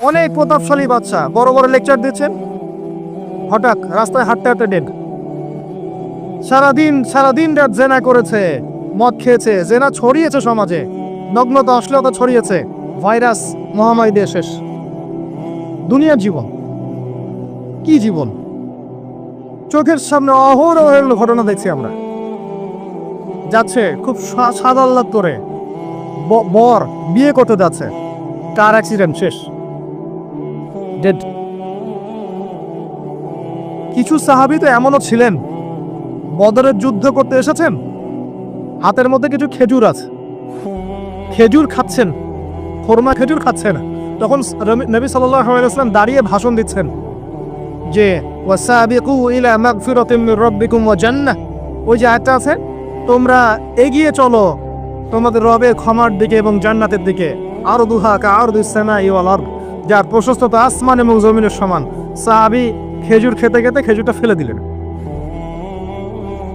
অনেক প্রতাপশালী বাচ্চা, বড় বড় লেকচার দিচ্ছেন, হঠাৎ রাস্তায় হাঁটতে হাঁটতে ডেড। সারাদিন রাত জেনা করেছে, মদ খেয়েছে, জেনা ছড়িয়েছে সমাজে, নগ্নতা অশ্লীলতা ছড়িয়েছে, ভাইরাস মহামারী দিয়ে শেষ। দুনিয়ার জীবন কি জীবন! চোখের সামনে অহরহ ঘটনা দেখছি আমরা। যাচ্ছে খুব সাদা আহ্লাদ করে, বর বিয়ে করতে যাচ্ছে, কার অ্যাক্সিডেন্ট, শেষ, ডেড। কিছু সাহাবী তো এমনও ছিলেন, বদরের যুদ্ধ করতে এসেছেন, হাতের মধ্যে কিছু খেজুর আছে, খেজুর খাচ্ছেন, খোরমা খেজুর খাচ্ছেন। তখন নবী সাল্লাল্লাহু আলাইহি ওয়াসাল্লাম দাঁড়িয়ে ভাষণ দিচ্ছেন যে ওয়াসাবিকু ইলা মাগফিরাতিম মির রাব্বিকুম ওয়া জান্নাহ। ওই যে আয়াতটা আছে, তোমরা এগিয়ে চলো তোমাদের রবের ক্ষমার দিকে এবং জান্নাতের দিকে। আরদুহা কাআরদিস সামাই ওয়াল আরদ, যার প্রশস্ততা আসমান এবং জমিনের সমান। সাহাবী খেজুর খেতে খেতে খেজুরটা ফেলে দিলেন।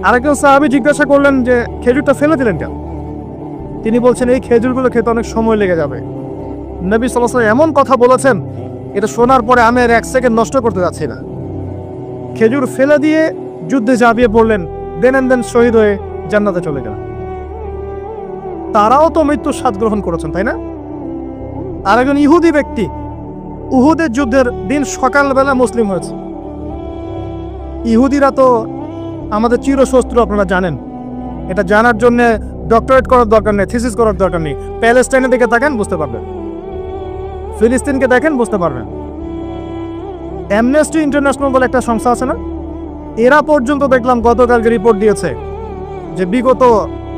আরেকজন সাহাবী জিজ্ঞাসা করলেন যে খেজুরটা ফেলে দিলেন কেন? তিনি বলছেন এই খেজুরগুলো খেতে অনেক সময় লেগে যাবে। নবী সাল্লাল্লাহু আলাইহি ওয়াসাল্লাম এমন কথা বলেছেন, এটা শোনার পরে আমি আর এক সেকেন্ড নষ্ট করতে যাচ্ছি না। খেজুর ফেলে দিয়ে যুদ্ধে ঝাঁপিয়ে পড়লেন, দেন শহীদ হয়ে জান্নাতে চলে গেলেন। তারাও তো মৃত্যুর স্বাদ গ্রহণ করেছেন, তাই না? আর একজন ইহুদি ব্যক্তি উহুদের যুদ্ধের দিন সকালবেলা মুসলিম হয়েছে। ইহুদিরা তো আমাদের চিরশত্রু, আপনারা জানেন। এটা জানার জন্য ডক্টরেট করার দরকার নেই, থিসিস করার দরকার নেই। প্যালেস্টাইনের দিকে তাকান, বুঝতে পারবেন। ফিলিস্তিনকে দেখেন, বুঝতে পারবেন। অ্যামনেস্টি ইন্টারন্যাশনাল বলে একটা সংস্থা আছে না, এরা পর্যন্ত দেখলাম গতকালকে রিপোর্ট দিয়েছে যে বিগত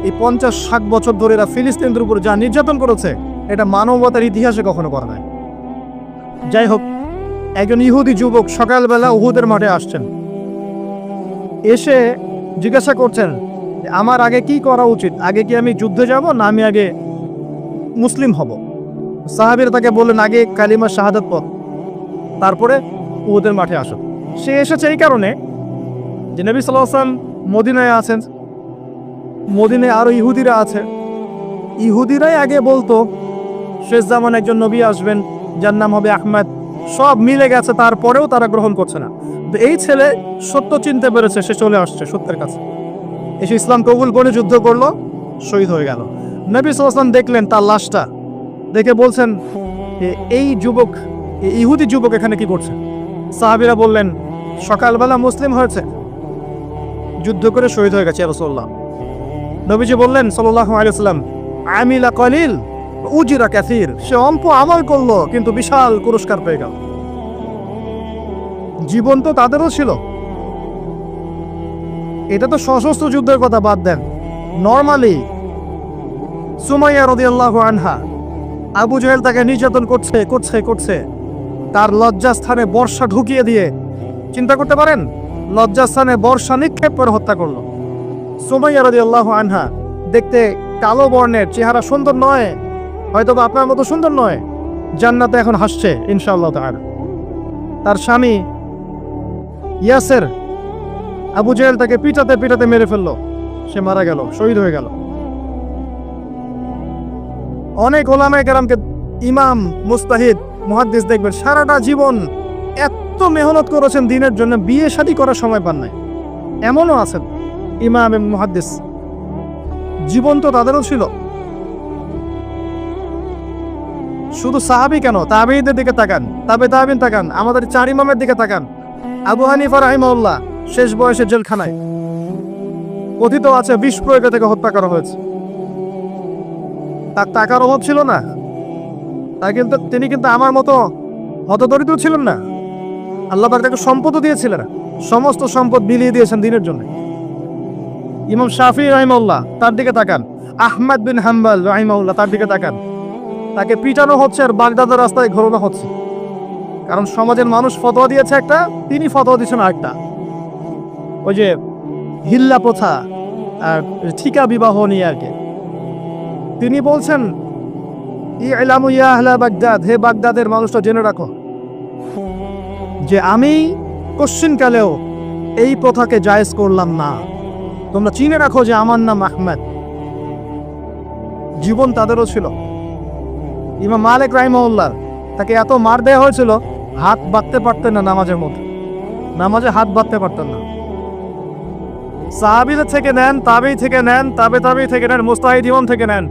এই 50-60 বছর ধরে এরা ফিলিস্তিনদের উপর যা নির্যাতন করেছে, এটা মানবতার ইতিহাসে কখনো করা নাই। যাই হোক, একজন ইহুদি যুবক সকালবেলা উহুদের মাঠে আসছেন, এসে জিজ্ঞাসা করছেন আমার আগে কি করা উচিত, আগে কি আমি যুদ্ধে যাব না আমি আগে মুসলিম হব? সাহাবীরা তাকে বললেন আগে কালিমা শাহাদাত পড়, তারপরে উহুদের মাঠে আসো। সে এসেছে এই কারণে যে নবী সাল্লাল্লাহু আলাইহি ওয়াসাল্লাম মদিনায় আছেন, মদিনায় আরো ইহুদিরা আছে। ইহুদিরাই আগে বলতো শেষ জামানে একজন নবী আসবেন, যার নাম হবে আহমদ। সব মিলে গেছে, তারপরেও তারা গ্রহণ করছে না। তো এই ছেলে সত্য চিনতে পেরেছে, সে চলে আসছে সত্যের কাছে, এসে ইসলাম কবুল করে যুদ্ধ করলো, শহীদ হয়ে গেল। নবী সাল্লাল্লাহু আলাইহি ওয়াসাল্লাম দেখলেন তার লাশটা, দেখে বলছেন এই যুবক, এই ইহুদি যুবক এখানে কি করছে? সাহাবীরা বললেন সকালবেলা মুসলিম হয়েছে, যুদ্ধ করে শহীদ হয়ে গেছে ইয়া রাসূলুল্লাহ। নবীজি বললেন সাল্লাল্লাহু আলাইহি ওয়াসাল্লাম আমিলা কলিল উজরা কাসীর, সে অল্প আমল করলো কিন্তু বিশাল পুরস্কার পেয়ে গেল। জীবন তো তাদেরও ছিল। এটা তো সশস্ত্র যুদ্ধের কথা বাদ দেন, নরমালি সুমাইয়া রাদিয়াল্লাহু আনহা, আবু জাহেল তাকে নির্যাতন করছে, তার লজ্জাস্থানে বর্ষা ঢুকিয়ে দিয়ে, চিন্তা করতে পারেন, লজ্জাস্থানে বর্ষা নিক্ষেপ করে হত্যা করলো। সুমাইয়া রাদিয়াল্লাহু আনহা দেখতে কালো বর্ণের, চেহারা সুন্দর নয়, হয়তো বা আপনার মতো সুন্দর নয়, জান্নাতে এখন হাসছে ইনশাআল্লাহ তাআলা। তার স্বামী ইয়াসের, আবু জাহেল তাকে পিটাতে মেরে ফেললো, সে মারা গেল, শহীদ হয়ে গেল। অনেক ওলামায়ে কেরামকে, ইমাম, মুস্তাহিদ, মুহাদ্দিস দেখবেন সারাটা জীবন এত মেহনত করেছেন দিনের জন্য, বিয়ে শাদী করার সময় পান নাই, এমনও আছেন ইমাম এবং মুহাদ্দিস। জীবন তো তাদেরও ছিল। শুধু সাহাবী কেন, তাবেঈদের দিকে তাকান, তাবেঈন তাকান, আমাদের 4 ইমামের দিকে তাকান। আবু হানিফা রাহিমাহুল্লাহ শেষ বয়সে জেলখানায়, কথিত আছে বিষ প্রয়োগে থেকে হত্যা করা হয়েছে। তার টাকার অভাব ছিল না, তিনি কিন্তু আমার মতো হতদরিদ্র ছিলেন না। আল্লাহ পাক তাকে সম্পদও দিয়েছিলেন, সমস্ত সম্পদ বিলিয়ে দিয়েছেন দিনের জন্য। ইমাম শাফিঈ রাহিমাহুল্লাহ, তার দিকে তাকান। আহমদ বিন হাম্বল রাহিমাহুল্লাহ, তার দিকে তাকান। তাকে পিটানো হচ্ছে আর বাগদাদের রাস্তায় ঘোরানো হচ্ছে, কারণ সমাজের মানুষ ফতোয়া দিয়েছে একটা, তিনি ফতোয়া দিচ্ছেন আরেকটা। ওই যে হিল্লা প্রথা আর ঠিকা বিবাহ নিয়ে আর কি। তিনি বলছেন ইলামু ইয়া আহলা বাগদাদ, হে বাগদাদের মানুষটা জেনে রাখো যে আমি কশ্চিনকালেও এই প্রথাকে জায়েজ করলাম না, তোমরা চিনে রাখো যে আমার নাম আহমদ। জীবন তাদেরও ছিল। ইমাম মালিক রাহিমাহুল্লাহ তাকে এত মার দেওয়া হয়েছিল, হাত বাঁধতে পারতেন না নামাজের মধ্যে, নামাজে হাত বাঁধতে পারতেন না। সাহাবীদের থেকে নেন, তাবেঈ থেকে নেন, তাবেঈ থেকে নেন, মুস্তাহিদ ইমাম থেকে নেন,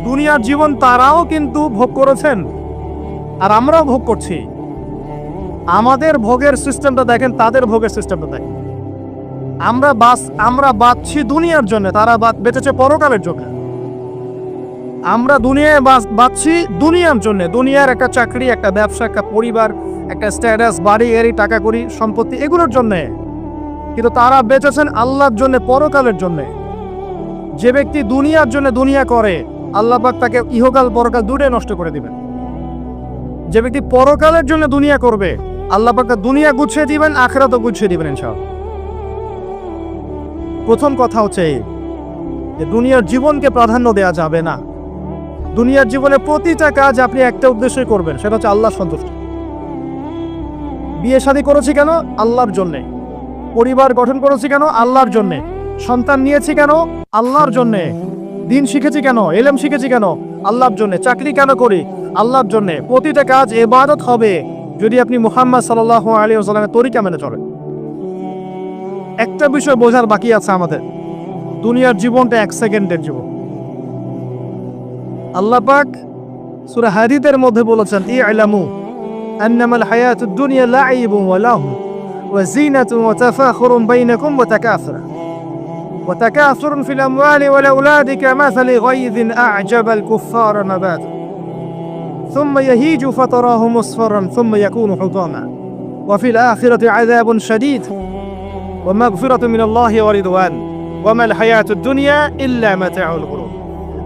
দুনিয়ার জীবন তারাও কিন্তু ভোগ করেছেন, আর আমরাও ভোগ করছি। আমাদের ভোগের সিস্টেমটা দেখেন, তাদের ভোগের সিস্টেমটা দেখেন। আমরা বাঁচছি দুনিয়ার জন্য, তারা বেঁচেছে পরকালের জন্য। আমরা দুনিয়ায় বাঁচছি দুনিয়ার জন্য, দুনিয়ার একটা চাকরি, একটা ব্যবসা, একটা পরিবার, একটা স্ট্যাটাস, বাড়ি, গাড়ি, টাকা কড়ি, সম্পত্তি, এগুলোর জন্যে। কিন্তু তারা বেঁচেছেন আল্লাহর জন্য, পরকালের জন্য। যে ব্যক্তি দুনিয়ার জন্য দুনিয়া করে, আল্লাহ পাক তাকে ইহকাল পরকাল দুটোই নষ্ট করে দিবেন। যে ব্যক্তি পরকালের জন্য দুনিয়া করবে, আল্লাহ পাক দুনিয়া গুছিয়ে দিবেন, আখিরাতও গুছিয়ে দিবেন ইনশাআল্লাহ। প্রথম কথা হচ্ছে যে দুনিয়ার জীবনকে প্রাধান্য দেওয়া যাবে না। দুনিয়ার জীবনে প্রতিটা কাজ আপনি একটা উদ্দেশ্যই করবেন, সেটা হচ্ছে আল্লাহর সন্তুষ্টি। বিয়ে শাদী করেছি কেন? আল্লাহর জন্যে। পরিবার গঠন করেছি কেন? আল্লাহর জন্যে। সন্তান নিয়েছি কেন? আল্লাহর জন্যে। দিন শিখেছি কেন? ইলম শিখেছি কেন? আল্লাহর জন্যে। চাকরি কেন করি? আল্লাহর জন্যে। প্রতিটা কাজ ইবাদত হবে যদি আপনি মুহাম্মদ সাল্লাল্লাহু আলাইহি ওয়াসাল্লামের তরিকা মেনে চলেন। একটা বিষয় বোঝার বাকি আছে আমাদের, দুনিয়ার জীবনটা 1 সেকেন্ডের জীবন। আল্লাহ পাক সূরা হাদীদের মধ্যে বলেছেন, ই'লামু আন্নামাল হায়াতুদ দুনিয়া লা'iবুন ওয়া লাহু ওয়া যিনাতুন ওয়া তাফাখুরুন বাইনাকুম ওয়া তাকাসুরুন ফিল আমওয়ালি ওয়াল আওলাদি কামাসালি গায়যিন আ'জাবাল কুফফারা নাবাতু সুম্মা ইয়াহিজু ফাতারাহু মুসফাররান সুম্মা ইয়াকুনু হুতামা ওয়া ফিল আখিরাতি আযাবুন শাদীদ ওয়া মাগফিরাতুন মিনাল্লাহি ওয়া রিদওয়ান ওয়া মাল হায়াতুদ দুনিয়া ইল্লা মাতাউল গুরুর।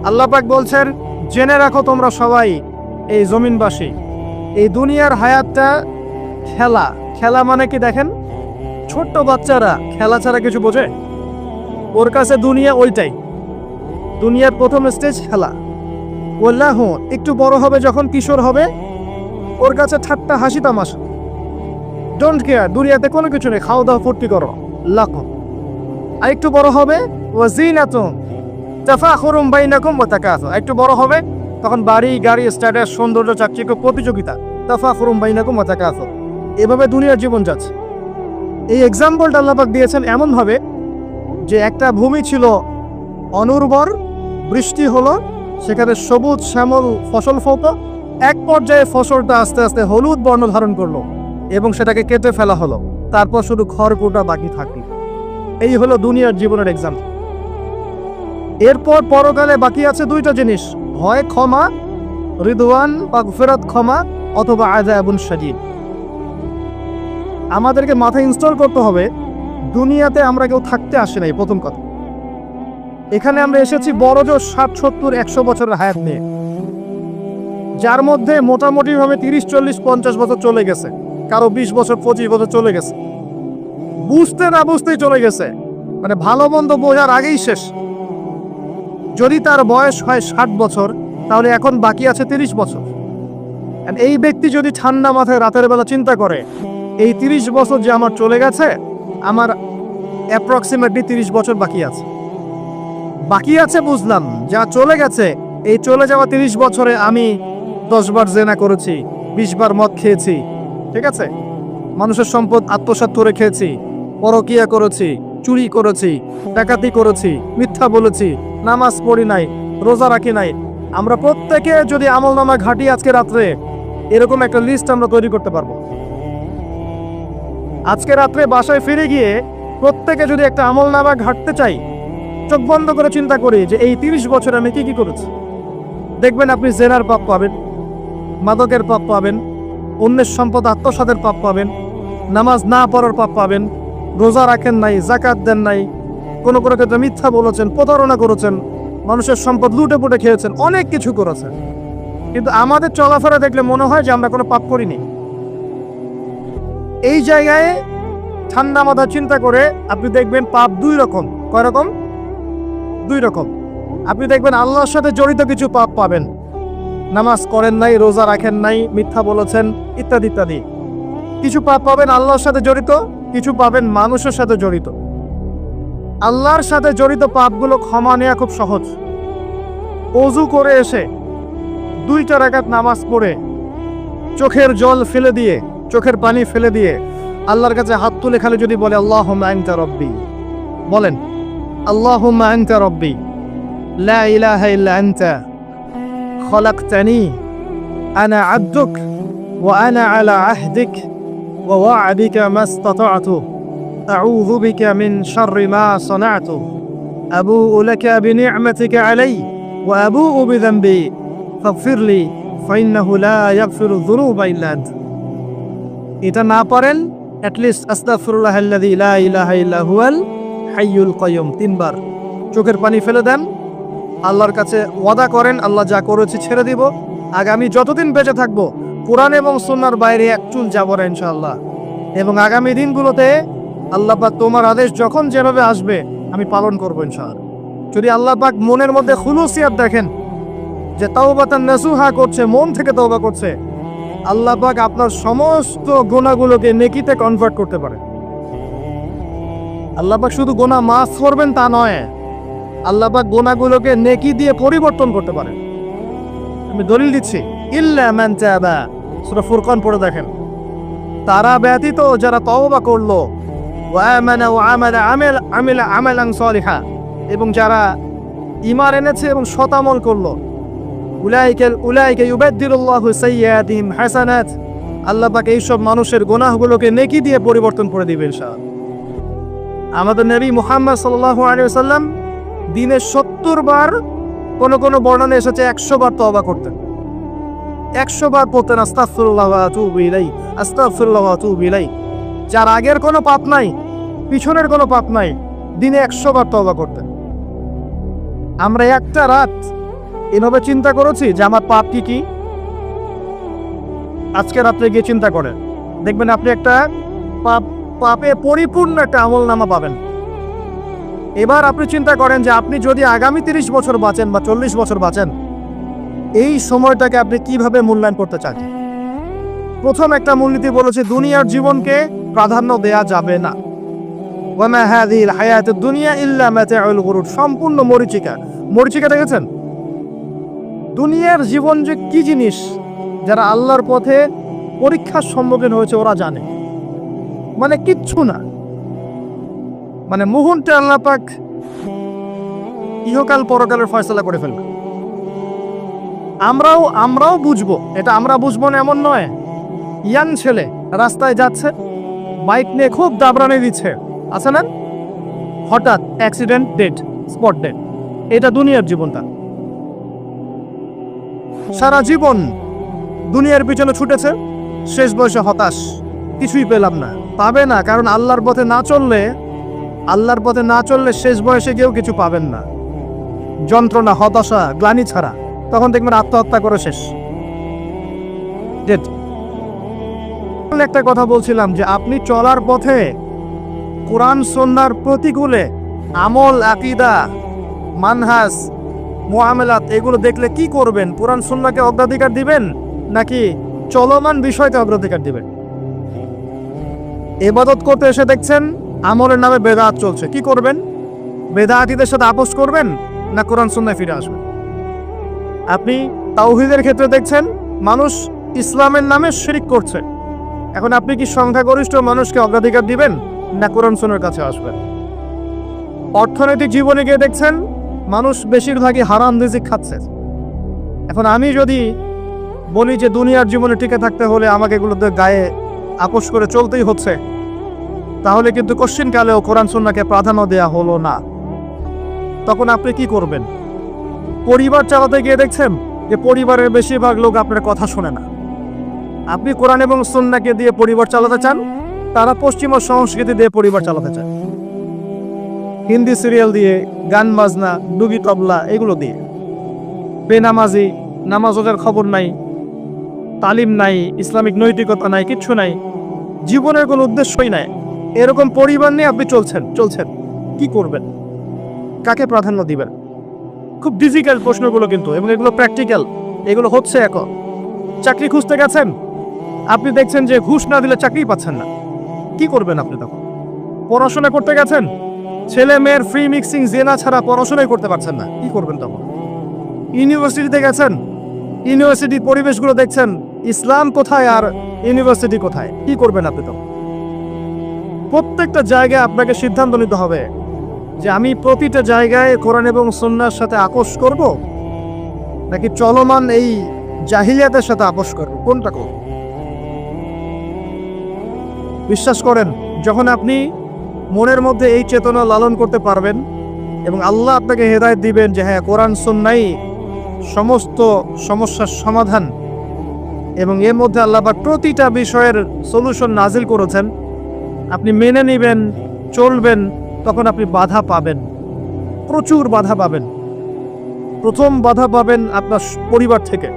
আল্লাহ পাক বলছেন, জেনে রাখো তোমরা সবাই, এই জমিনবাসী, এই দুনিয়ার হায়াতটা খেলা। খেলা মানে কি দেখেন, ছোট্ট বাচ্চারা খেলা ছাড়া কিছু বোঝে? ওর কাছে দুনিয়া ওইটাই। দুনিয়ার প্রথম স্টেজ খেলা। ওয়াল্লাহ একটু বড় হবে, যখন কিশোর হবে, ওর কাছে ঠাট্টা হাসি তামাশা, ডোন্ট কেয়ার, দুনিয়াতে কোনো কিছু নেই, খাওয়া দাওয়া ফুর্তি করো, লাখো। আর একটু বড় হবে, ওয়াজিনাতুন তাফাখুরুন বাইনাকুম ওয়া তাকাসুর, একটু বড় হবে তখন বাড়ি গাড়ি, স্ট্যাটাস, সৌন্দর্য, চাকচিক্য, প্রতিযোগিতা, তাফাখুরুন বাইনাকুম ওয়া তাকাসুর। এভাবে দুনিয়ার জীবন যাচ্ছে। এই এক্সাম্পলটা আল্লাহ পাক দিয়েছেন এমন ভাবে যে একটা ভূমি ছিল অনুর্বর, বৃষ্টি হলো, সেখানে সবুজ শ্যামল ফসল ফলতো, এক পর্যায়ে ফসলটা আস্তে আস্তে হলুদ বর্ণ ধারণ করলো এবং সেটাকে কেটে ফেলা হলো, তারপর শুধু খড়কুটা বাকি থাকলো। এই হলো দুনিয়ার জীবনের এক্সাম্পল। এরপর পরকালে বাকি আছে দুইটা জিনিস, হয় ক্ষমা, রিদওয়ান বা ফেরত ক্ষমা, অথবা আযাবুন শাদীদ। আমাদেরকে মাথায় ইনস্টল করতে হবে, দুনিয়াতে আমরা কেউ থাকতে আসি নাই। প্রথম কথা, এখানে আমরা এসেছি বড় জোর 60, 70, 100 বছরের হায়াত নিয়ে, যার মধ্যে মোটামুটি ভাবে 30, 40, 50 বছর চলে গেছে, কারো 20 বছর, 25 বছর চলে গেছে, বুঝতে না বুঝতেই চলে গেছে, মানে ভালো মন্দ বোঝার আগেই শেষ। যদি তার বয়স হয় 60 বছর, তাহলে এখন বাকি আছে 30 বছর। এই ব্যক্তি যদি ঠান্ডা মাথায় রাতের বেলা চিন্তা করে, এই 30 বছর যে আমার চলে গেছে, আমার অ্যাপ্রক্সিমেটলি 30 বছর বাকি আছে। বাকি আছে বুঝলাম, যা চলে গেছে, এই চলে যাওয়া 30 বছরে আমি 10 বার জেনা করেছি, 20 বার মদ খেয়েছি, ঠিক আছে, মানুষের সম্পদ আত্মসাৎ করে খেয়েছি, পরকিয়া করেছি, চুরি করেছি, ডাকাতি করেছি, মিথ্যা বলেছি, নামাজ পড়ি নাই, রোজা রাখি নাই। আমরা প্রত্যেকে যদি আমলনামা ঘাটি আজকে রাত্রে, এরকম একটা লিস্ট আমরা তৈরি করতে পারবো। আজকে রাত্রে বাসায় ফিরে গিয়ে প্রত্যেকে যদি একটা আমলনামা ঘাটতে চাই, চোখ বন্ধ করে চিন্তা করি যে এই 30 বছর আমি কি কি করেছি, দেখবেন আপনি জেনার পাপ পাবেন, মাদকের পাপ পাবেন, অন্যের সম্পদ আত্মসাতের পাপ পাবেন, নামাজ না পড়ার পাপ পাবেন, রোজা রাখেন নাই, যাকাত দেন নাই, কোনো কোনো ক্ষেত্রে মিথ্যা বলেছেন, প্রতারণা করেছেন, মানুষের সম্পদ লুটে পুটে খেয়েছেন, অনেক কিছু করেছেন। কিন্তু আমাদের চলাফেরা দেখলে মনে হয় যে আমরা কোনো পাপ করিনি। এই জায়গায় ঠান্ডা মাথা চিন্তা করে আপনি দেখবেন পাপ 2 রকম। কয় রকম? 2 রকম। আপনি দেখবেন আল্লাহর সাথে জড়িত কিছু পাপ পাবেন, নামাজ করেন নাই, রোজা রাখেন নাই, মিথ্যা বলেছেন, ইত্যাদি ইত্যাদি। কিছু পাপ পাবেন আল্লাহর সাথে জড়িত, কিছু পাবেন মানুষের সাথে জড়িত। আল্লাহর সাথে জড়িত পাপগুলো ক্ষমা নেওয়া খুব সহজ। ওযু করে এসে 2 রাকাত নামাজ পড়ে চোখের জল ফেলে দিয়ে, চোখের পানি ফেলে দিয়ে আল্লাহর কাছে হাত তুলে খালি যদি বলে আল্লাহুম্মা আনতা রব্বি, বলেন আল্লাহুম্মা আনতা রব্বি লা ইলাহা ইল্লা আনতা খলাকতানি আনা আবদুক ওয়া আনা আলা আহদিক ওয়া ওয়া'দিকা মাসতাতা'তু আউযু বিকা মিন শাররি মা সানা'তু আবুউ লাকা বিনি'মাতিকা আলাইয়া ওয়া আবুউ বিযানবি ফাগফিরলি ফাইন্নাহু লা ইয়াগফিরু যুনুবা ইল্লা আনতা। এটা না পারেন অ্যাটলিস্ট আস্তাগফিরুল্লাহাল্লাযী লা ইলাহা ইল্লা হুয়াল হাইয়ুল কাইয়ুম 3 বার চোখের পানি ফেলে দেন, আল্লাহর কাছে ওয়াদা করেন আল্লাহ যা করেছি ছেড়ে দিব, আগামী যতদিন বেঁচে থাকবো কোরআন এবং সুন্নাহর বাইরে এক চুল যাব না ইনশাআল্লাহ। এবং আগামী দিনগুলোতে আল্লাহ পাক তোমার আদেশ যখন যেভাবে আসবে আমি পালন করবো ইনশাআল্লাহ। যদি আল্লাহ পাক মনের মধ্যে খুলুসিয়াত দেখেন যে তাওবাতান নাসুহা করছে, মন থেকে তওবা করছে, আল্লাহ পাক আপনার সমস্ত গুনাহগুলোকে নেকিতে কনভার্ট করতে পারে। আল্লাহ পাক শুধু গুনাহ মাফ করবেন তা নয়, আল্লাহ পাক গুনাহগুলোকে নেকি দিয়ে পরিবর্তন করতে পারে। আমি দলিল দিচ্ছি, ইল্লা মান তাবা, সূরা ফুরকান পড়ে দেখেন। তারা ব্যতীত যারা তওবা করলো, ওয়া আমানা ওয়া আমিলা আমালান সালিহা, এবং যারা ঈমান এনেছে এবং সৎ আমল করলো, উলাইকা ইউবাদদিলুল্লাহু সাইয়্যাতিহিম হাসানাত, আল্লাহ পাক এইসব মানুষের গুনাহগুলোকে নেকি দিয়ে পরিবর্তন করে দিবেন ইনশাআল্লাহ। আমাদের নবী মুহাম্মদ সাল্লাল্লাহু আলাইহি ওয়াসাল্লাম দিনে 70 বার, কোন কোন বর্ণনা এসেছে 100 বার তওবা করতেন, 100 বার পড়তেন আস্তাগফিরুল্লাহ ওয়া আতুবু ইলাইহি, আস্তাগফিরুল্লাহ ওয়া আতুবু ইলাইহি। যার আগের কোনো পাপ নাই, পিছনের কোনো পাপ নাই, দিনে 100 বার তওবা করতেন। আমরা একটা রাত এভাবে চিন্তা করেছি যে আমার পাপ কি কি? আজকে রাত্রে গিয়ে চিন্তা করেন, দেখবেন আপনি একটা পাপে পরিপূর্ণ একটা আমলনামা পাবেন। এবার আপনি চিন্তা করেন যে আপনি যদি আগামী 30 বছর বাঁচেন বা 40 বছর বাঁচেন, এই সময়টাকে আপনি কিভাবে মূল্যায়ন করতে চান? প্রথম একটা মূলনীতি বলেছে দুনিয়ার জীবনকে প্রাধান্য দেয়া যাবে না। ওয়া মা হাযিহিল হায়াতুদ দুনিয়া ইল্লা মাতাউল গুরুর, সম্পূর্ণ মরীচিকা। মরীচিকা দেখেছেন? দুনিয়ার জীবন যে কি জিনিস, যারা আল্লাহর পথে পরীক্ষার সম্মুখীন হয়েছে ওরা জানে, মানে কিচ্ছু না, মানে মুহূর্তে আল্লাহ পাক ইহকাল পরকালের ফয়সালা করে ফেলবে। আমরাও বুঝবো, এটা আমরা বুঝবো না এমন নয়। ইয়াং ছেলে রাস্তায় যাচ্ছে, বাইক নিয়ে খুব দাবরানি দিচ্ছে, আছে না? হঠাৎ অ্যাক্সিডেন্ট, ডেড, স্পট ডেড। এটা দুনিয়ার জীবনটা। সারা জীবন দুনিয়ার পিছনে ছুটেছে, শেষ বয়সে হতাশ, কিছুই পেলাম না। পাবে না, কারণ আল্লাহর পথে না চললে শেষ বয়সে কেউ কিছু পাবেন না। যন্ত্রণা, হতাশা, গ্লানি ছাড়া তখন দেখবেন আত্মহত্যা করে শেষ। একটা কথা বলছিলাম যে আপনি চলার পথে কোরআন সুন্নাহর প্রতিকূলে আমল, আকীদা, মানহাজ, মুআমালাত এগুলো দেখলে কি করবেন? কোরআন সুন্নাহকে অগ্রাধিকার দিবেন নাকি চলমান বিষয়কে অগ্রাধিকার দিবেন? ইবাদত করতে এসে দেখছেন আমলের নামে বেদাত চলছে, কি করবেন? বেদাতীদের সাথে আপোষ করবেন না কোরআন সুন্নাহে ফিরে আসবেন? আপনি তাওহীদের ক্ষেত্রে দেখছেন মানুষ ইসলামের নামে শিরক করছে, এখন আপনি কি সংখ্যাগরিষ্ঠ মানুষকে অগ্রাধিকার দিবেন না কোরআন সুন্নাহর কাছে আসবেন? অর্থনৈতিক জীবনে গিয়ে দেখছেন মানুষ বেশিরভাগই হারাম রিজিক খাচ্ছে। এখন আমি যদি বলি যে দুনিয়ার জীবনে টিকে থাকতে হলে আমাকে এগুলোতে গায়ে আপোষ করে চলতেই হচ্ছে, তাহলে কিন্তু কোশ্চিনকালেও কোরআন সুন্নাহকে প্রাধান্য দেয়া হলো না। তখন আপনি কি করবেন? পরিবার চালাতে গিয়ে দেখছেন যে পরিবারের বেশিরভাগ লোক আপনার কথা শোনে না। আপনি কোরআন এবং সুন্নাহকে দিয়ে পরিবার চালাতে চান, তারা পশ্চিমা সংস্কৃতি দিয়ে পরিবার চালাতে চায়, হিন্দি সিরিয়াল দিয়ে, গান বাজনা, ডুগি তবলা এগুলো দিয়ে। বেনামাজি, নামাজ রোজার খবর নাই, তালিম নাই, ইসলামিক নৈতিকতা নাই, কিচ্ছু নাই, জীবনের কোনো উদ্দেশ্যই নাই। এরকম পরিবার নিয়ে আপনি চলছেন, কি করবেন? কাকে প্রাধান্য দিবেন? খুব ডিফিকাল্ট প্রশ্নগুলো কিন্তু, এবং এগুলো প্র্যাকটিক্যাল, এগুলো হচ্ছে। এখন চাকরি খুঁজতে গেছেন, আপনি দেখছেন যে ঘুষ না দিলে চাকরি পাচ্ছেন না, কি করবেন আপনি তখন? পড়াশোনা করতে গেছেন, ছেলে মেয়ের ফ্রি মিক্সিং, জেনা ছাড়া পড়াশোনাই করতে পারছেন না, কি করবেন তখন? ইউনিভার্সিটিতে গেছেন, ইউনিভার্সিটির পরিবেশগুলো দেখছেন, ইসলাম কোথায় আর ইউনিভার্সিটি কোথায়? কি করবেন আপনি? তো প্রত্যেকটা জায়গায় আপনাকে সিদ্ধান্ত নিতে হবে যে আমি প্রতিটা জায়গায় কোরআন এবং সুন্নাহর সাথে আপোষ করব, নাকি চলমান এই জাহিলিয়াতের সাথে আপোষ করব, কোনটা করব? বিশ্বাস করেন, যখন আপনি মনের মধ্যে এই চেতনা লালন করতে পারবেন এবং আল্লাহ আপনাকে হেদায়েত দিবেন যে হ্যাঁ, কোরআন সুন্নাহই সমস্ত সমস্যার সমাধান এবং এর মধ্যে আল্লাহ পাক প্রতিটা বিষয়ের সলিউশন নাজিল করেছেন, আপনি মেনে নেবেন, চলবেন, তখন আপনি বাধা পাবেন, প্রচুর বাধা পাবেন। প্রথম বাধা পাবেন আপনার পরিবার থেকে,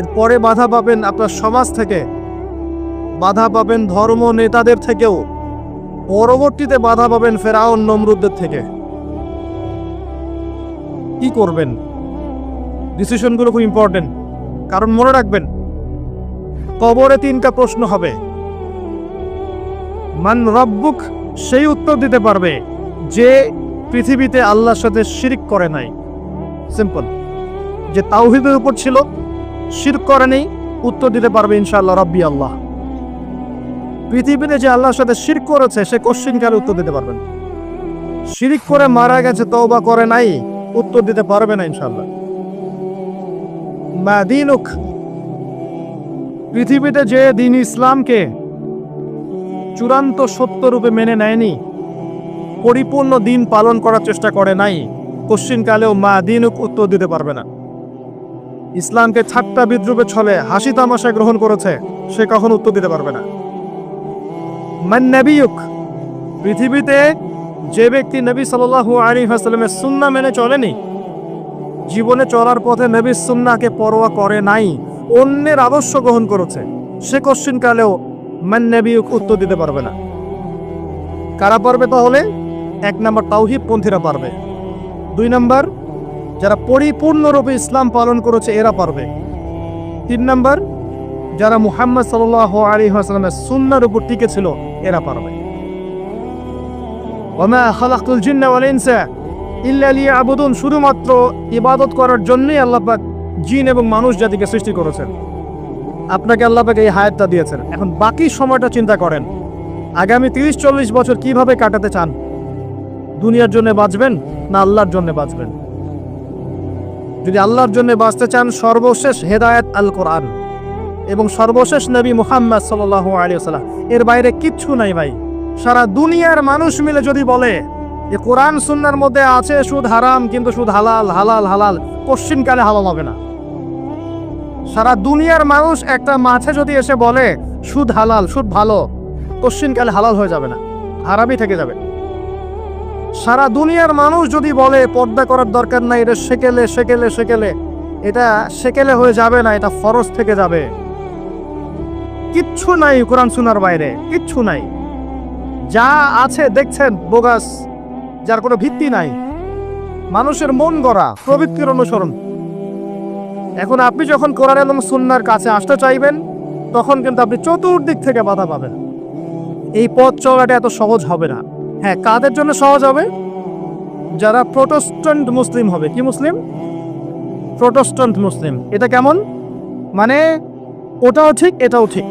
এরপরে বাধা পাবেন আপনার সমাজ থেকে, বাধা পাবেন ধর্ম নেতাদের থেকেও, পরবর্তীতে বাধা পাবেন ফেরাউন নমরুদদের থেকে। কি করবেন? ডিসিশনগুলো খুব ইম্পর্টেন্ট, কারণ মনে রাখবেন কবরে 3টা প্রশ্ন হবে। মান রব্বুক, সেই উত্তর দিতে পারবে যে পৃথিবীতে আল্লাহর সাথে শিরক করে নাই। সিম্পল, যে তাওহীদের উপর ছিল, শিরক করে নেই, উত্তর দিতে পারবে ইনশাআল্লাহ রব্বি আল্লাহ। পৃথিবীতে যে আল্লাহর সাথে শিরক করেছে সে কোশ্চিনকালে উত্তর দিতে পারবেন। শিরক করে মারা গেছে, তওবা করে নাই, উত্তর দিতে পারবে না ইনশাআল্লাহ। মা দীনুক, পৃথিবীতে যে দিন ইসলামকে চূড়ান্ত সত্য রূপে মেনে নেয়নি, পরিপূর্ণ দিন পালন করার চেষ্টা করে নাই, কোশ্চিনকালেও মা দীনুক উত্তর দিতে পারবে না। ইসলামকে ঠাট্টা বিদ্রুপে ছলে হাসি তামাশা গ্রহণ করেছে, সে কখনো উত্তর দিতে পারবে না। মান নবিয়ুক, পৃথিবীতে যে ব্যক্তি নবী সাল্লাল্লাহু আলাইহি ওয়াসাল্লামের সুন্নাহ মেনে চলেনি, জীবনে চলার পথে নবীর সুন্নাহকে পরোয়া করে নাই, অন্যের আদর্শ গ্রহণ করেছে, সে কোশ্চিনকালেও মান নবিয়ুক উত্তর দিতে পারবে না। কারা পারবে তাহলে? 1 নম্বর তাওহীদ পন্থীরা পারবে, 2 নম্বর যারা পরিপূর্ণরূপে ইসলাম পালন করেছে এরা পারবে, 3 নম্বর যারা মুহাম্মদ সাল্লাল্লাহু আলাইহি ওয়াসাল্লামের সুন্নাহর উপর টিকে ছিল এরা পারবে। ওয়া মা খালাকতুল জিন্না ওয়াল ইনসা ইল্লা লিয়াবুদুন, শুধুমাত্র ইবাদত করার জন্যই আল্লাহ পাক জিন এবং মানুষ জাতিকে সৃষ্টি করেছেন। আপনাকে আল্লাহ পাক এই হায়াতটা দিয়েছেন, এখন বাকি সময়টা চিন্তা করেন আগামী 30-40 বছর কিভাবে কাটাতে চান। দুনিয়ার জন্য বাঁচবেন না আল্লাহর জন্য বাঁচবেন? যদি আল্লাহর জন্য বাঁচতে চান, সর্বশেষ হেদায়েত আল কোরআন এবং সর্বশেষ নবী মুহাম্মদ সাল্লাল্লাহু আলাইহি ওয়াসাল্লাম, এর বাইরে কিচ্ছু নাই ভাই। সারা দুনিয়ার মানুষ মিলে যদি বলে যে কোরআন সুন্নাহর মধ্যে আছে সুদ হারাম কিন্তু সুদ হালাল, হালাল হালাল, কোশ্চিনকালে হালাল হবে না। সারা দুনিয়ার মানুষ একটা মাঝে যদি এসে বলে সুদ হালাল, সুদ ভালো, কোশ্চিনকালে হালাল হয়ে যাবে না, হারামই থেকে যাবে। সারা দুনিয়ার মানুষ যদি বলে পর্দা করার দরকার নাই, এটা সেকেলে সেকেলে সেকেলে, এটা সেকেলে হয়ে যাবে না, এটা ফরজ থেকে যাবে। কিচ্ছু নাই কোরআন সুন্নাহর বাইরে, কিচ্ছু নাই। যা আছে দেখছেন বোগাস, যার কোনো ভিত্তি নাই, মানুষের মন গড়া প্রবৃত্তির অনুসরণ। এখন আপনি যখন কোরআন এবং সুন্নাহর কাছে আসতে চাইবেন, তখন কিন্তু আপনি চতুর্দিক থেকে বাধা পাবেন। এই পথ চলাটা এত সহজ হবে না। হ্যাঁ, কাদের জন্য সহজ হবে? যারা প্রোটেস্ট্যান্ট মুসলিম হবে। কি মুসলিম? প্রোটেস্ট্যান্ট মুসলিম। এটা কেমন? মানে ওটাও ঠিক এটাও ঠিক,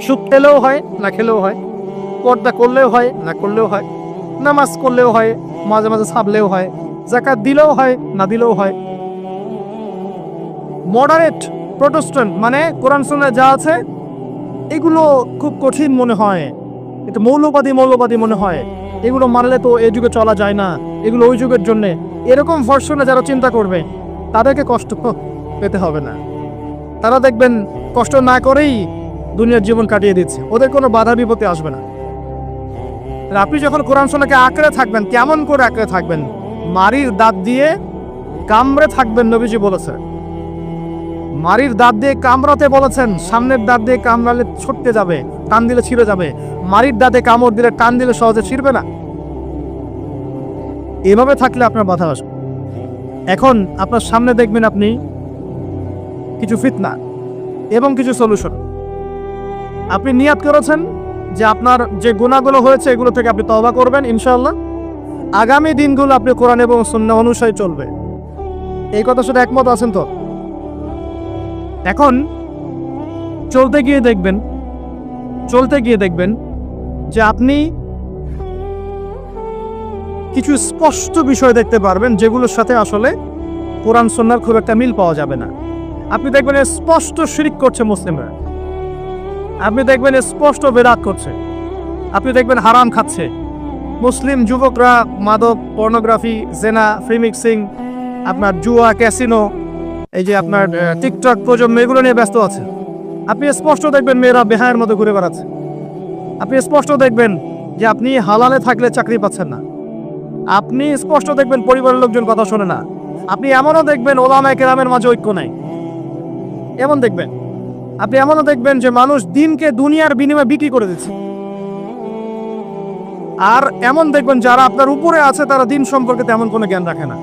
সুদ খেলেও হয় না খেলেও হয়, পর্দা করলেও হয় না করলেও হয়, নামাজ করলেও হয়, মাঝে মাঝে ছাপলেও হয়, যাকাত দিলেও হয় না দিলেও হয়। মডারেট প্রোটেস্ট্যান্ট মানে কোরআন সুন্নাহ যা আছে এগুলো খুব কঠিন মনে হয়, এটা মৌলবাদী মৌলবাদী মনে হয়, এগুলো মানলে তো এই যুগে চলা যায় না, এগুলো ওই যুগের জন্যে, এরকম ভার্সনে যারা চিন্তা করবে তাদেরকে কষ্ট পেতে হবে না। তারা দেখবেন কষ্ট না করেই দুনিয়ার জীবন কাটিয়ে দিচ্ছে, ওদের কোনো বাধা বিপত্তি আসবে না। আপনি যখন কোরআন সুন্নাহকে আঁকড়ে থাকবেন, কেমন করে আঁকড়ে থাকবেন? মারির দাঁত দিয়ে কামড়ে থাকবেন, নবীজি বলেছে। মারির দাঁত দিয়ে কামড়াতে বলেছেন, সামনের দাঁত দিয়ে কামড়ালে ছুটতে যাবে, টান দিলে ছিঁড়ে যাবে। মারির দাঁতে কামড় দিলে টান দিলে সহজে ছিঁড়বে না। এভাবে থাকলে আপনার বাধা আসবে। এখন আপনার সামনে দেখবেন আপনি কিছু ফিতনা এবং কিছু সলিউশন। আপনি নিয়াত করেছেন যে আপনার যে গুনাহগুলো হয়েছে এগুলো থেকে আপনি তওবা করবেন ইনশাআল্লাহ। আগামী দিনগুলো আপনি কোরআন এবং সুন্নাহ অনুসারে চলবে। এই কথা শুনে একমত আছেন তো? এখন চলতে গিয়ে দেখবেন যে আপনি কিছু স্পষ্ট বিষয় দেখতে পারবেন যেগুলোর সাথে আসলে কোরআন সুন্নাহর খুব একটা মিল পাওয়া যাবে না। আপনি দেখবেন স্পষ্ট শিরক করছে মুসলিমরা, আপনি দেখবেন স্পষ্ট বেদাত করছে, আপনি দেখবেন হারাম খাচ্ছে। মুসলিম যুবকরা মাদক, পর্নোগ্রাফি, জেনা, ফ্রি মিক্সিং, আপনার জুয়া, ক্যাসিনো, এই যে আপনার টিকটক প্রজন্ম, এগুলো নিয়ে ব্যস্ত আছে। আপনি স্পষ্ট দেখবেন মেয়েরা বেহায়ের মতো ঘুরে বেড়াচ্ছে। আপনি স্পষ্ট দেখবেন যে আপনি হালালে থাকলে চাকরি পাচ্ছেন না। আপনি স্পষ্ট দেখবেন পরিবারের লোকজন কথা শোনে না। আপনি এমনও দেখবেন ওলামায়ে কেরামের মাঝে ঐক্য নাই, এমন দেখবেন। আপনি এমনও দেখবেন যে মানুষ দিনকে দুনিয়ার বিনিময়ে বিক্রি করে দিচ্ছে। আর এমন দেখবেন যারা আপনার উপরে আছে তারা দিন সম্পর্কে তেমন কোনো জ্ঞান রাখে না।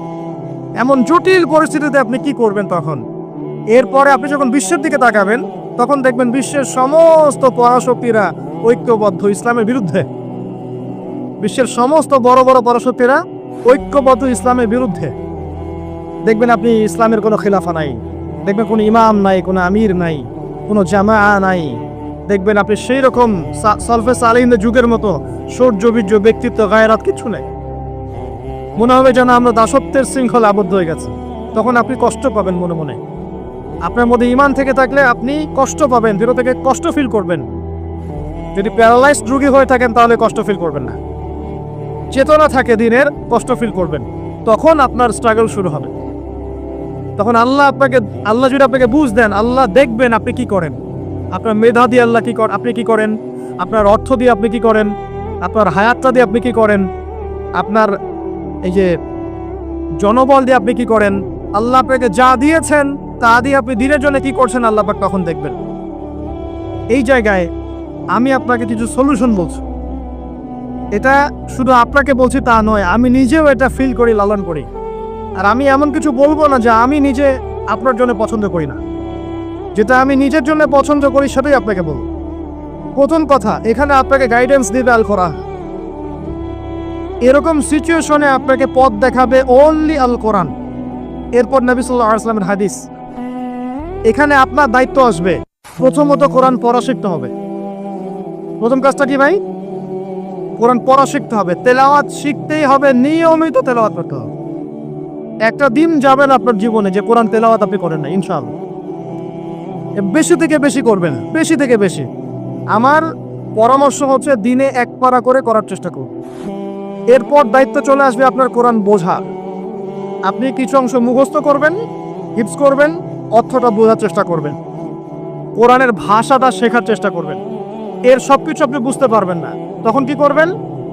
এমন জটিল পরিস্থিতিতে আপনি কি করবেন তখন? এরপরে আপনি যখন বিশ্বের দিকে তাকাবেন তখন দেখবেন বিশ্বের সমস্ত পরাশক্তিরা ঐক্যবদ্ধ ইসলামের বিরুদ্ধে। বিশ্বের সমস্ত বড় বড় পরাশক্তিরা ঐক্যবদ্ধ ইসলামের বিরুদ্ধে। দেখবেন আপনি ইসলামের কোনো খিলাফা নাই, দেখবেন কোনো ইমাম নাই, কোনো আমির নাই, কোনো জামা নাই। দেখবেন আপনি সেই রকম সালফে সালেহিনদের যুগের মতো সৌর্যবীর্য, ব্যক্তিত্ব, গায়রাত কিছু নেই। মনে হবে যেন আমরা দাসত্বের শৃঙ্খলা আবদ্ধ হয়ে গেছে। তখন আপনি কষ্ট পাবেন মনে মনে। আপনার মধ্যে ঈমান থেকে থাকলে আপনি কষ্ট পাবেন, ভিতর থেকে কষ্ট ফিল করবেন। যদি প্যারালাইজড রোগী হয়ে থাকেন তাহলে কষ্ট ফিল করবেন না। চেতনা থাকে দিনের, কষ্ট ফিল করবেন। তখন আপনার স্ট্রাগল শুরু হবে। তখন আল্লাহ যদি আপনাকে বুঝ দেন, আল্লাহ দেখবেন আপনি কি করেন। আপনার মেধা দিয়ে আল্লাহ আপনি কি করেন, আপনার অর্থ দিয়ে আপনি কি করেন, আপনার হায়াতটা দিয়ে আপনি কি করেন, আপনার এই যে জনবল দিয়ে আপনি কি করেন, আল্লাহ আপনাকে যা দিয়েছেন তা দিয়ে আপনি দিনের জন্য কি করছেন, আল্লাহ পাক তখন দেখবেন। এই জায়গায় আমি আপনাকে কিছু সলিউশন বলছি। এটা শুধু আপনাকে বলছি তা নয়, আমি নিজেও এটা ফিল করি, লালন করি। আর আমি এমন কিছু বলবো না যা আমি নিজে আপনার জন্য পছন্দ করি না। যেটা আমি নিজের জন্য পছন্দ করি সেটাই আপনাকে বলবো। প্রথম কথা, এখানে আপনাকে গাইডেন্স দিবে আল কোরআন। এরকম সিচুয়েশনে আপনাকে পথ দেখাবে অনলি আল কোরআন, এরপর নবী সাল্লাল্লাহু আলাইহি ওয়াসাল্লামের হাদিস। এখানে আপনার দায়িত্ব আসবে প্রথমত কোরআন পড়া শিখতে হবে। প্রথম কাজটা কি ভাই? কোরআন পড়া শিখতে হবে, তেলাওয়াত শিখতেই হবে, নিয়মিত তেলাওয়াত করতে হবে। একটা দিন যাবেন আপনার জীবনে যে কোরআন তেলাওয়াত আপনি করেন না, ইনশাআল্লাহ। বেশি থেকে বেশি করবেন, বেশি থেকে বেশি। আমার পরামর্শ হচ্ছে দিনে এক পারা করে করার চেষ্টা করুন। এরপর দায়িত্ব চলে আসবে আপনার কোরআন বোঝা। আপনি কিছু অংশ মুখস্থ করবেন, হিফজ করবেন, অর্থটা বোঝার চেষ্টা করবেন, কোরআনের ভাষাটা শেখার চেষ্টা করবেন। এর সবকিছু আপনি বুঝতে পারবেন না, তখন কি করবেন?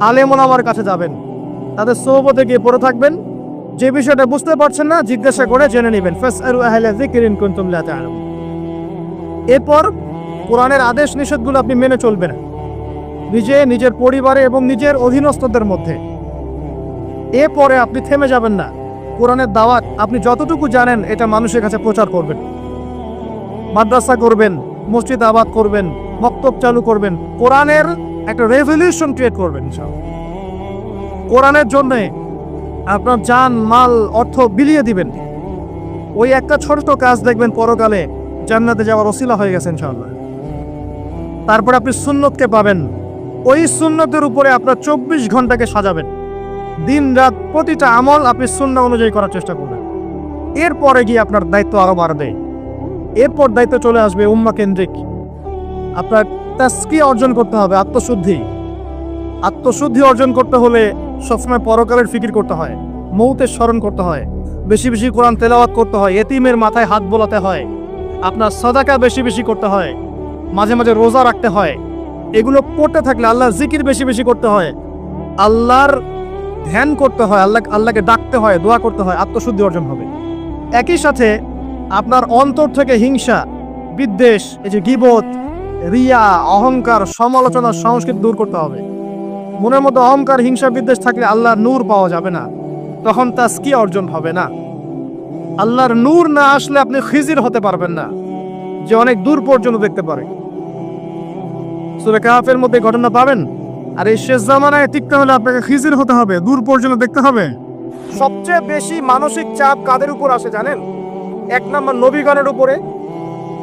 আলেম ওলামার কাছে যাবেন, তাদের সোহবতে গিয়ে পড়ে থাকবেন। যে বিষয়টা বুঝতে পারছেন না জিজ্ঞাসা করে জেনে নেবেন। ফাসআলু আহলা যিকরি ইন কুনতুম লা তা'লামুন। এরপর কোরআনের আদেশ নিষেধগুলো আপনি মেনে চলবেন নিজের পরিবারে এবং নিজের অধীনস্থদের মধ্যে। এরপরে আপনি থেমে যাবেন না। কোরআনের দাওয়াত আপনি যতটুকু জানেন এটা মানুষের কাছে প্রচার করবেন। মাদ্রাসা করবেন, মসজিদ আবাদ করবেন, মক্তব চালু করবেন, কোরআনের একটা রেভলিউশন ক্রিয়েট করবেন ইনশাআল্লাহ। কোরআনের জন্য আপনার জান, মাল, অর্থ বিলিয়ে দিবেন। ওই একটা ছোট কাজ দেখবেন পরকালে জান্নাতে যাওয়ার ওসিলা হয়ে গেছে ইনশাআল্লাহ। তারপরে আপনি সুন্নতকে পাবেন। ওই সুন্নতের উপরে আপনার 24 ঘন্টাকে সাজাবেন। দিন রাত প্রতিটা আমল আপনি সুন্নাহ অনুযায়ী করার চেষ্টা করবেন। এরপরে গিয়ে আপনার দায়িত্ব আরো বাড়বে। এরপর দায়িত্ব চলে আসবে উম্মাহ কেন্দ্রিক। আপনার তাজকিয়া অর্জন করতে হবে, আত্মশুদ্ধি অর্জন করতে হলে সবসময় পরকালের ফিকির করতে হয়, মৌতের স্মরণ করতে হয়, বেশি বেশি কোরআন তেলাওয়াত করতে হয়, এতিমের মাথায় হাত বোলাতে হয়, আপনার সাদাকা বেশি বেশি করতে হয়, মাঝে মাঝে রোজা রাখতে হয়। এগুলো করতে থাকলে আল্লাহর জিকির বেশি বেশি করতে হয়, আল্লাহর ধ্যান করতে হয়, আল্লাহকে ডাকতে হয়, দোয়া করতে হয়, আত্মশুদ্ধি অর্জন হবে। একই সাথে আপনার অন্তর থেকে হিংসা, বিদ্বেষ, এই যে গীবত, রিয়া, অহংকার, সমালোচনা, সংস্কৃতি দূর করতে হবে। মনের মধ্যে অহংকার, হিংসা, বিদ্বেষ থাকলে আল্লাহর নূর পাওয়া যাবে না, তখন তাজকিয়া অর্জন হবে না। আল্লাহর নূর না আসলে আপনি খিজির হতে পারবেন না, যে অনেক দূর পর্যন্ত দেখতে পারে। সূরা কাহফের মধ্যে ঘটনা পাবেন। আর এই শেষ জামানায় টিকতে হলে আপনাকে খিজির হতে হবে, দূর পর্যন্ত দেখতে হবে। সবচেয়ে বেশি মানসিক চাপ কাদের উপর আসে জানেন? 1 নম্বর নবীগণের উপরে,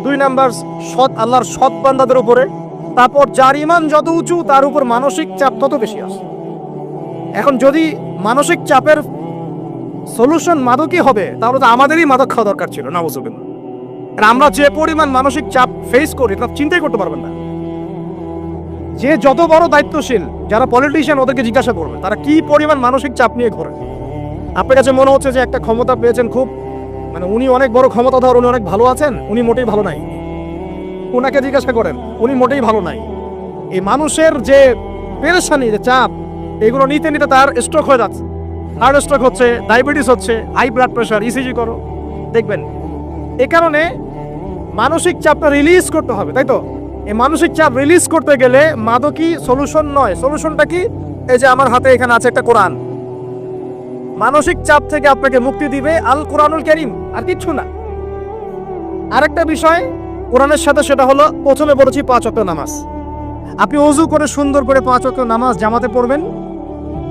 2 নাম্বার সৎ আল্লাহর সৎ বান্দাদের উপরে, তারপর যার ইমান যত উঁচু তার উপর মানসিক চাপ তত বেশি আসে। এখন যদি মানসিক চাপের সলিউশন মাদকই হবে তাহলে তো আমাদেরই মাদক খাওয়া দরকার ছিল, নাউজুবিল্লাহ। আর আমরা যে পরিমাণ মানসিক চাপ ফেস করি তা চিন্তাই করতে পারবেন না। যে যত বড় দায়িত্বশীল যারা পলিটিশিয়ান ওদেরকে জিজ্ঞাসা করবে তারা কি পরিমাণ মানসিক চাপ নিয়ে ঘোরে। আপনার কাছে মনে হচ্ছে যে একটা ক্ষমতা পেয়েছেন খুব, মানে উনি অনেক বড় ক্ষমতাধর, উনি অনেক ভালো আছেন, উনি মোটেই ভালো নাই। ওনাকে জিজ্ঞাসা করেন, উনি মোটেই ভালো নাই। এই মানুষের যে পেরেশানি, যে চাপ, এগুলো নিতে নিতে তার স্ট্রোক হয়ে যাচ্ছে, হার্ট স্ট্রোক হচ্ছে, ডায়াবেটিস হচ্ছে, হাই ব্লাড প্রেশার, ইসিজি করো, দেখবেন। এ কারণে মানসিক চাপটা রিলিজ করতে হবে, তাই তো? এই মানসিক চাপ রিলিজ করতে গেলে মাদকই সলিউশন নয়। সলিউশনটা কি? এই যে আমার হাতে এখানে আছে একটা কোরআন। মানসিক চাপ থেকে আপনাকে মুক্তি দিবে আল কোরআনুল কারীম, আর কিচ্ছু না। আরেকটা বিষয় কোরআনের সাথে, সেটা হলো প্রথমে বলেছি 5 ওয়াক্ত নামাজ। আপনি ওযু করে সুন্দর করে 5 ওয়াক্ত নামাজ জামাতে পড়বেন,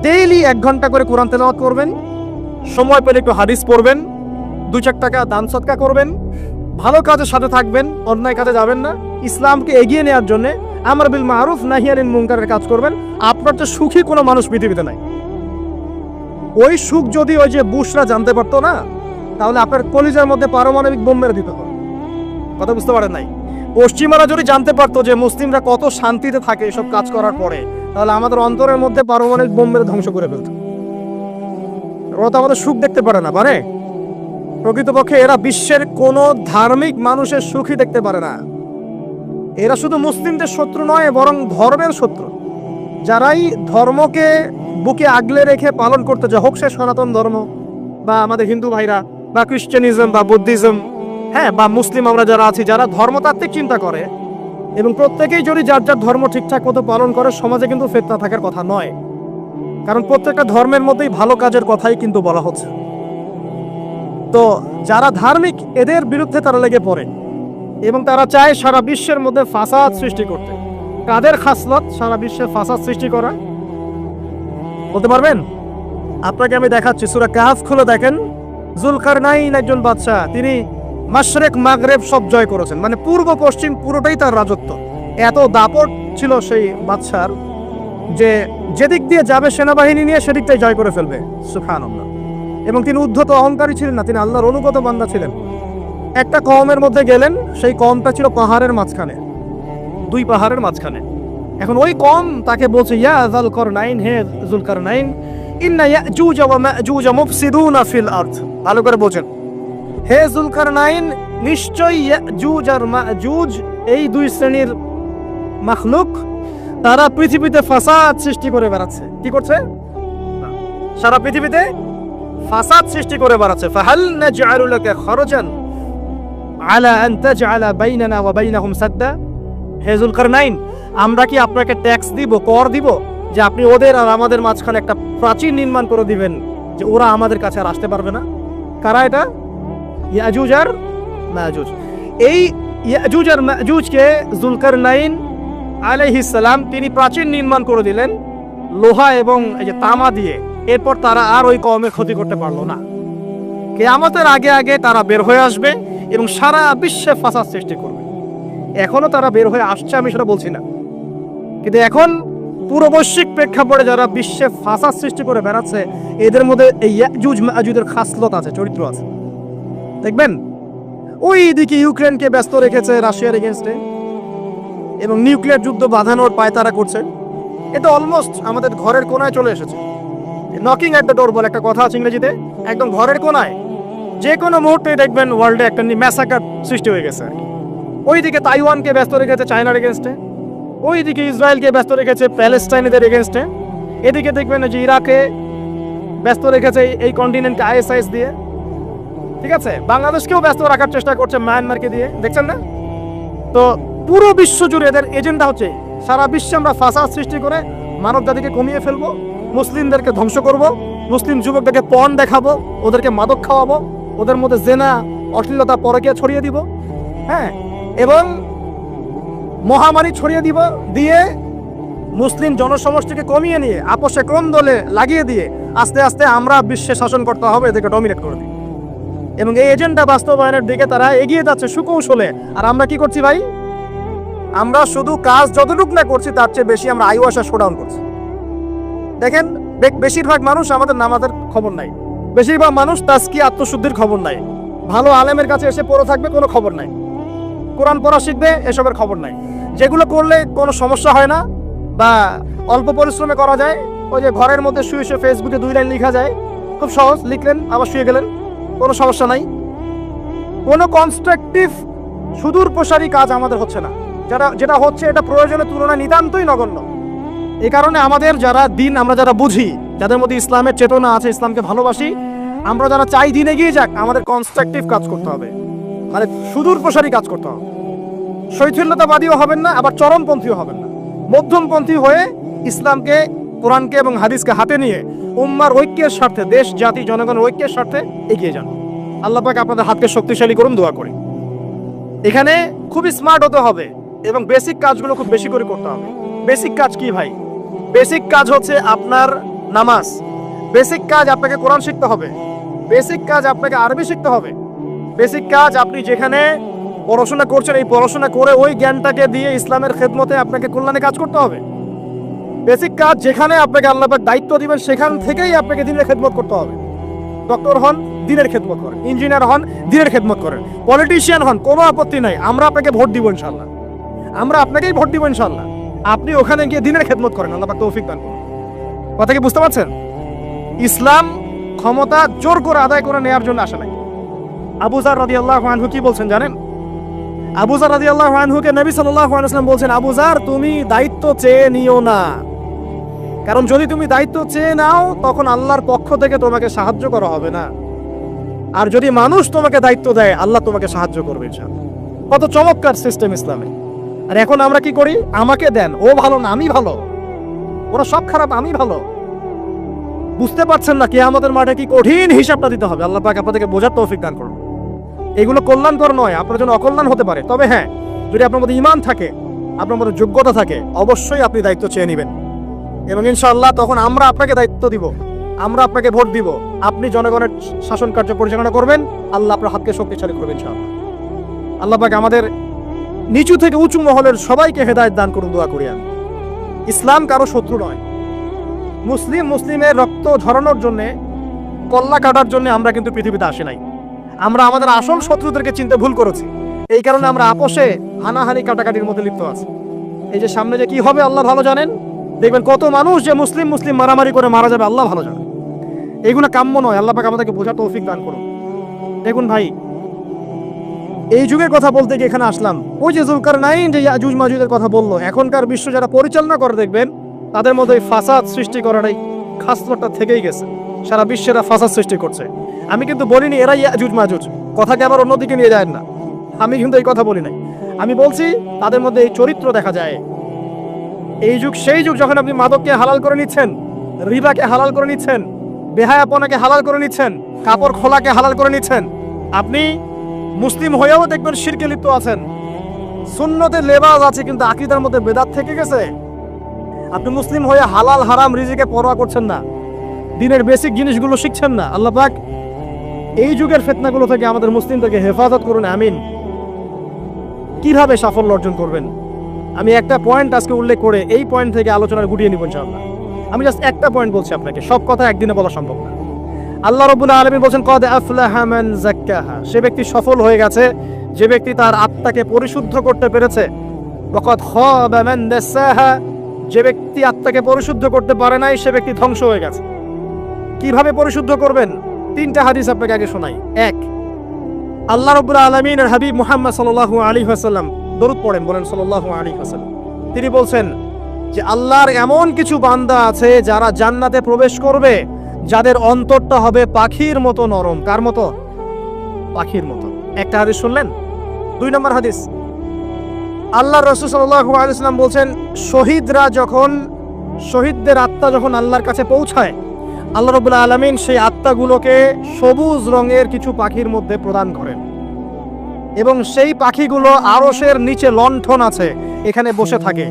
ডেইলি 1 ঘন্টা করে কোরআন তেলাওয়াত করবেন, সময় পেলে একটু হাদিস পড়বেন, 2-4 টাকা দান সদকা করবেন, ভালো কাজের সাথে থাকবেন, অন্যায় কাজে যাবেন না, ইসলামকে এগিয়ে নেওয়ার জন্য আমর বিল মারুফ নাহি আনিল মুনকারের কাজ করবেন। আপনার তো সুখী কোনো মানুষ পৃথিবীতে নাই। ওই সুখ যদি ওই যে বুশরা জানতে পারতো না, তাহলে আপনার কলিজার মধ্যে পারমাণবিক বোম মেরে দিতে হবে। কথা বুঝতে পারেন নাই? পশ্চিমারা যদি জানতে পারতো যে মুসলিমরা কত শান্তিতে থাকে এসব কাজ করার পরে, তাহলে আমাদের অন্তরের মধ্যে পারমাণবিক বোম মেরে ধ্বংস করে ফেলতো। ওরা তো আমাদের সুখ দেখতে পারে না, পারে? প্রকৃতপক্ষে এরা বিশ্বের কোনো ধার্মিক মানুষের সুখই দেখতে পারে না। এরা শুধু মুসলিমদের শত্রু নয়, বরং ধর্মের শত্রু। যারাই ধর্মকে বুকে আগলে রেখে পালন করতে যায়, হোক সে সনাতন ধর্ম বা আমাদের হিন্দু ভাইরা বা খ্রিস্টানিজম বা বুদ্ধিজম, হ্যাঁ, বা মুসলিম আমরা যারা আছি, যারা ধর্মতাত্ত্বিক চিন্তা করে এবং প্রত্যেকেই যদি যার যার ধর্ম ঠিকঠাক মতো পালন করে, সমাজে কিন্তু ফিতনা থাকার কথা নয়। কারণ প্রত্যেকটা ধর্মের মধ্যেই ভালো কাজের কথাই কিন্তু বলা হচ্ছে। তো যারা ধার্মিক এদের বিরুদ্ধে তারা লেগে পড়ে এবং তারা চায় সারা বিশ্বের মধ্যে ফাসাদ সৃষ্টি করতে। কাদের খাসলত সারা বিশ্বে ফাসাদ সৃষ্টি করা? বলতে পারবেন? আপনাকে আমি দেখাচ্ছি, সূরা কাহফ খুলে দেখেন। যুলকারনাইন একজন বাদশা, তিনি মাশরিক মাগরিব সব জয় করেছেন, মানে পূর্ব পশ্চিম পুরোটাই তার রাজত্ব। এত দাপট ছিল সেই বাদশার যে যেদিক দিয়ে যাবে সেনাবাহিনী নিয়ে সেদিকটাই জয় করে ফেলবে। সুবহানাল্লাহ। এবং তিনি উদ্ধত অহংকারী ছিলেন না, তিনি আল্লাহর অনুগত বান্দা ছিলেন। একটা কওমের মধ্যে গেলেন, সেই কওমটা ছিল পাহাড়ের মাঝখানে, 2 পাহাড়ের মাঝখানে। এখন ওই কওম তাকে বলছে, ইয়া যুলকারনাইন, হে যুলকারনাইন, ইন্না ইয়াজুজ ওয়া মাজুজ মুফসিদুনা ফিল আরদ। ভালো করে বোঝেন, হে যুলকারনাইন, নিশ্চয়ই ইয়াজুজ আর মাজুজ এই 2 শ্রেণীর মাখলুক, তারা পৃথিবীতে ফাসাদ সৃষ্টি করে বেড়াচ্ছে। কি করছে? সারা পৃথিবীতে ফাসাদ সৃষ্টি করে বেড়াচ্ছে। ফাহাল নাজআলু লাকা খরজান আলা আন তাজআলা বাইনানা ওয়া বাইনাহুম সাদ্দা। হে যুলকারনাইন, আমরা কি আপনাকে ট্যাক্স দিব, কর দিব, যে আপনি ওদের আর আমাদের মাঝখানে একটা প্রাচীর নির্মাণ করে দিবেন, যে ওরা আমাদের কাছে আর আসতে পারবে না? কারা এটা? ইয়াজুজ আর মাজুজ। এই ইয়াজুজ আর মাজুজকে যুলকারনাইন আলাইহিস সালাম তিনি প্রাচীর নির্মাণ করে দিলেন লোহা এবং এই যে তামা দিয়ে। এরপর তারা আর ওই কওমের ক্ষতি করতে পারলো না। কিয়ামতের আগে আগে তারা বের হয়ে আসবে এবং সারা বিশ্বে ফাসাদ সৃষ্টি করবে। এখনো তারা বের হয়ে আসছে, আমি সেটা বলছি না, কিন্তু এখন পুরো বৈশ্বিক প্রেক্ষাপটে যারা বিশ্বে ফাসাদ সৃষ্টি করে বেড়াচ্ছে, এদের মধ্যে এই ইয়াজুজ মাজুজের খাসলত আছে, চরিত্র আছে। দেখবেন ওই দিকে ইউক্রেনকে ব্যস্ত রেখেছে রাশিয়ার এগেনস্টে এবং নিউক্লিয়ার যুদ্ধ বাঁধানোর পায়তারা করছে। এটা অলমোস্ট আমাদের ঘরের কোনায় চলে এসেছে। নকিং অ্যাট দ্য ডোর বলে একটা কথা আছে ইংরেজিতে, একদম ঘরের কোনায়। যে কোনো মুহূর্তে দেখবেন ওয়ার্ল্ডে একটা ম্যাসাকার সৃষ্টি হয়ে গেছে। ওইদিকে তাইওয়ানকে ব্যস্ত রেখেছে চায়নার এগেনস্টে, ওইদিকে ইসরায়েলকে ব্যস্ত রেখেছে প্যালেস্টাইনিদের এগেনস্টে, এদিকে দেখবেন যে ইরাকে ব্যস্ত রেখেছে এই কন্টিনেন্টকে আইএসআইএস দিয়ে, ঠিক আছে, বাংলাদেশকেও ব্যস্ত রাখার চেষ্টা করছে মায়ানমারকে দিয়ে, দেখছেন না? তো পুরো বিশ্ব জুড়ে এদের এজেন্ডা হচ্ছে সারা বিশ্বে আমরা ফাসাদ সৃষ্টি করে মানব জাতিকে কমিয়ে ফেলবো, মুসলিমদেরকে ধ্বংস করব, মুসলিম যুবকদেরকে পর্ন দেখাবো, ওদেরকে মাদক খাওয়াবো, ওদের মধ্যে জেনা, অশ্লীলতা, পরকীয়া ছড়িয়ে দিব, হ্যাঁ, এবং মহামারী ছড়িয়ে দিব, দিয়ে মুসলিম জনসমষ্টিকে কমিয়ে নিয়ে আপোষে কোন দলে লাগিয়ে দিয়ে আস্তে আস্তে আমরা বিশ্বে শাসন করতে হবে, এদেরকে ডমিনেট করে দিই। এবং এই এজেন্ডা বাস্তবায়নের দিকে তারা এগিয়ে যাচ্ছে সুকৌশলে। আর আমরা কি করছি ভাই? আমরা শুধু কাজ যতটুকু না করছি তার চেয়ে বেশি আমরা আয়ু আশা শোডাউন করছি। দেখেন, বেশিরভাগ মানুষ আমাদের নামাজের খবর নাই, বেশিরভাগ মানুষ তাজকিয়া আত্মশুদ্ধির খবর নাই, ভালো আলেমের কাছে এসে পড়ে থাকবে কোনো খবর নাই, কোরআন পড়া শিখবে এসবের খবর নাই। যেগুলো করলে কোনো সমস্যা হয় না বা অল্প পরিশ্রমে করা যায়, ওই যে ঘরের মধ্যে শুয়ে শুয়ে ফেসবুকে 2 লাইন লেখা যায়, খুব সহজ, লিখলেন আবার শুয়ে গেলেন, কোনো সমস্যা নাই। কোনো কনস্ট্রাকটিভ সুদূর প্রসারী কাজ আমাদের হচ্ছে না। যেটা হচ্ছে এটা প্রয়োজনের তুলনায় নিতান্তই নগণ্য। এই কারণে আমাদের যারা দিন, আমরা যারা বুঝি, যাদের মধ্যে ইসলামের চেতনা আছে, ইসলামকে ভালোবাসি, আমরা যারা চাই দিন এগিয়ে যাক, আমাদের কনস্ট্রাকটিভ কাজ করতে হবে, মানে সুদূর প্রসারী কাজ করতে হবে। শৈথিল্যতাবাদীও হবেন না, আবার চরমপন্থীও হবেন না, মধ্যমপন্থী হয়ে ইসলামকে, কোরআনকে এবং হাদিসকে হাতে নিয়ে উম্মার ঐক্যের স্বার্থে, দেশ জাতি জনগণের ঐক্যের স্বার্থে এগিয়ে যান। আল্লাহ পাক আপনাদের হাতকে শক্তিশালী করুন, দোয়া করি। এখানে খুবই স্মার্ট হতে হবে এবং বেসিক কাজগুলো খুব বেশি করে করতে হবে। বেসিক কাজ কি ভাই? বেসিক কাজ হচ্ছে আপনার নামাজ, বেসিক কাজ আপনাকে কোরআন শিখতে হবে, বেসিক কাজ আপনাকে আরবি শিখতে হবে, বেসিক কাজ আপনি যেখানে পড়াশোনা করছেন এই পড়াশোনা করে ওই জ্ঞানটাকে দিয়ে ইসলামের খেদমতে আপনাকে কল্যাণে কাজ করতে হবে। বেসিক কাজ যেখানে আপনাকে আল্লাহ পাক দায়িত্ব দিবেন সেখান থেকেই আপনাকে দিনের খেদমত করতে হবে। ডক্টর হন, দিনের খেদমত করেন, ইঞ্জিনিয়ার হন, দিনের খেদমত করেন, পলিটিশিয়ান হন, কোনো আপত্তি নাই, আমরা আপনাকে ভোট দিব ইনশাল্লাহ, আমরা আপনাকেই ভোট দিব ইনশাল্লাহ। আপনি ওখানে গিয়ে দিনের খেদমত করেন, আল্লাহ পাক তৌফিক দান করুন। কথা কি বুঝতে পারছেন? ইসলাম ক্ষমতা জোর করে আদায় করে নেওয়ার জন্য আসে নাই। আবু যার রাদিয়াল্লাহু আনহু কি বলছেন জানেন? আবু যার রাদিয়াল্লাহু আনহুকে নবী সাল্লাল্লাহু আলাইহি ওয়াসাল্লাম বলছেন, আবু যার তুমি দায়িত্ব চেয়ে নিও না, কারণ যদি তুমি দায়িত্ব চেয়ে নাও তখন আল্লাহর পক্ষ থেকে তোমাকে সাহায্য করা হবে না, আর যদি মানুষ তোমাকে দায়িত্ব দেয় আল্লাহ তোমাকে সাহায্য করবে ইনশাআল্লাহ। কত চমৎকার সিস্টেম ইসলামে। আর এখন আমরা কি করি? আমাকে দেন, ও ভালো না আমি ভালো, ওরা সব খারাপ আমি ভালো। বুঝতে পারছেন না কিয়ামতের মাঠে কি কঠিন হিসাবটা দিতে হবে। আল্লাহ পাক আপনাদেরকে বোঝার তৌফিক দান করুন। এগুলো কল্যাণকর নয়, আপনার জন্য অকল্যাণ হতে পারে। তবে হ্যাঁ, যদি আপনার মধ্যে ঈমান থাকে, আপনার মধ্যে যোগ্যতা থাকে, অবশ্যই আপনি দায়িত্ব চেয়ে নেবেন এবং ইনশাআল্লাহ তখন আমরা আপনাকে দায়িত্ব দিব, আমরা আপনাকে ভোট দিব, আপনি জনগণের শাসন কার্য পরিচালনা করবেন, আল্লাহ আপনার হাতকে শক্তিশালী করবেন ইনশাআল্লাহ। আল্লাহ পাক আমাদের নিচু থেকে উঁচু মহলের সবাইকে হেদায়েত দান করুন, দোয়া করি আমি। ইসলাম কারো শত্রু নয়। মুসলিমের রক্ত ঝরানোর জন্য, কল্লা কাটার জন্য আমরা কিন্তু পৃথিবীতে আসি নাই। আমরা আমাদের আসল শত্রুদেরকে চিনতে ভুল করেছি, এই কারণে আমরা আপোষে হানাহানি কাটাকাটির মধ্যে লিপ্ত আছি। এই যে সামনে যে কি হবে আল্লাহ ভালো জানেন, দেখবেন কত মানুষ যে মুসলিম মারামারি করে মারা যাবে আল্লাহ ভালো জানেন। এগুলো কাম্য নয়, আল্লাহ পাক আমাদেরকে বোঝার তৌফিক দান করুন। দেখুন ভাই, এই যুগের কথা বলতে গিয়ে এখানে আসলাম। ওই যে যুলকারনাইন যে ইয়াজুজ মাজুজের কথা বললো, এখনকার বিশ্ব যারা পরিচালনা করে দেখবেন তাদের মধ্যে ফাসাদ সৃষ্টি করার এই খাসলতটা থেকেই গেছে। সারা বিশ্বেরা ফাসাদ সৃষ্টি করছে। আমি কিন্তু বলিনি এরাই ইয়াজুজ মাজুজ, কথাকে আবার অন্যদিকে নিয়ে যায় না, আমি কিন্তু এই কথা বলি নাই। আমি বলছি তাদের মধ্যে এই চরিত্র দেখা যায়। এই যুগ সেই যুগ যখন আপনি মাদককে হালাল করে নিচ্ছেন, রিবাকে হালাল করে নিচ্ছেন, বেহায়াপনাকে হালাল করে নিচ্ছেন, কাপড় খোলাকে হালাল করে নিচ্ছেন। আপনি মুসলিম হয়েও দেখবেন শিরকে লিপ্ত আছেন, সুন্নতে লেবাস আছে কিন্তু আকীদার মধ্যে বেদাত থেকে গেছে। আপনি মুসলিম হয়ে হালাল হারাম রিজিকে পরোয়া করছেন না, দিনের বেসিক জিনিসগুলো শিখছেন না। আল্লাহ পাক এই যুগের ফিতনাগুলো থেকে আমাদের মুসলিমদেরকে হেফাজত করুন, আমিন। কিভাবে সাফল্য অর্জন করবেন আমি একটা পয়েন্ট আজকে উল্লেখ করে এই পয়েন্ট থেকে আলোচনা গুটিয়ে নিব ইনশাআল্লাহ। আমি জাস্ট একটা পয়েন্ট বলছি আপনাকে, সব কথা একদিনে বলা সম্ভব না। আল্লাহ রাব্বুল আলামিন বলেন, কদ আফলাহা মান যাক্কাহা, সে ব্যক্তি সফল হয়ে গেছে যে ব্যক্তি তার আত্মাকে পরিশুদ্ধ করতে পেরেছে। ওয়া কদ খাবা মান দাসাহা, যে ব্যক্তি আত্মাকে পরিশুদ্ধ করতে পারে নাই সে ব্যক্তি ধ্বংস হয়ে গেছে। কিভাবে পরিশুদ্ধ করবেন? 3টা হাদিস আপনাকে আগে শোনাই। 1, আল্লাহ রাব্বুল আলামিনের হাবিব মুহাম্মদ সাল্লাল্লাহু আলাইহি ওয়াসাল্লাম দরুদ পড়েন, বলেন সাল্লাল্লাহু আলাইহি ওয়াসাল্লাম। তিনি বলছেন যে আল্লাহর এমন কিছু বান্দা আছে যারা জান্নাতে প্রবেশ করবে যাদের অন্তরটা হবে পাখির মতো নরম। কার মতো? পাখির মতো। একটা হাদিস শুনলেন। 2 নম্বর হাদিস, আল্লাহর রাসূল সাল্লাল্লাহু আলাইহি ওয়াসাল্লাম বলছেন, শহীদদের আত্মা যখন আল্লাহর কাছে পৌঁছায়, আল্লাহ রাব্বুল আলামিন সেই আত্মাগুলোকে সবুজ রঙের কিছু পাখির মধ্যে প্রদান করেন এবং সেই পাখিগুলো আরশের নিচে লণ্ঠন আছে এখানে বসে থাকে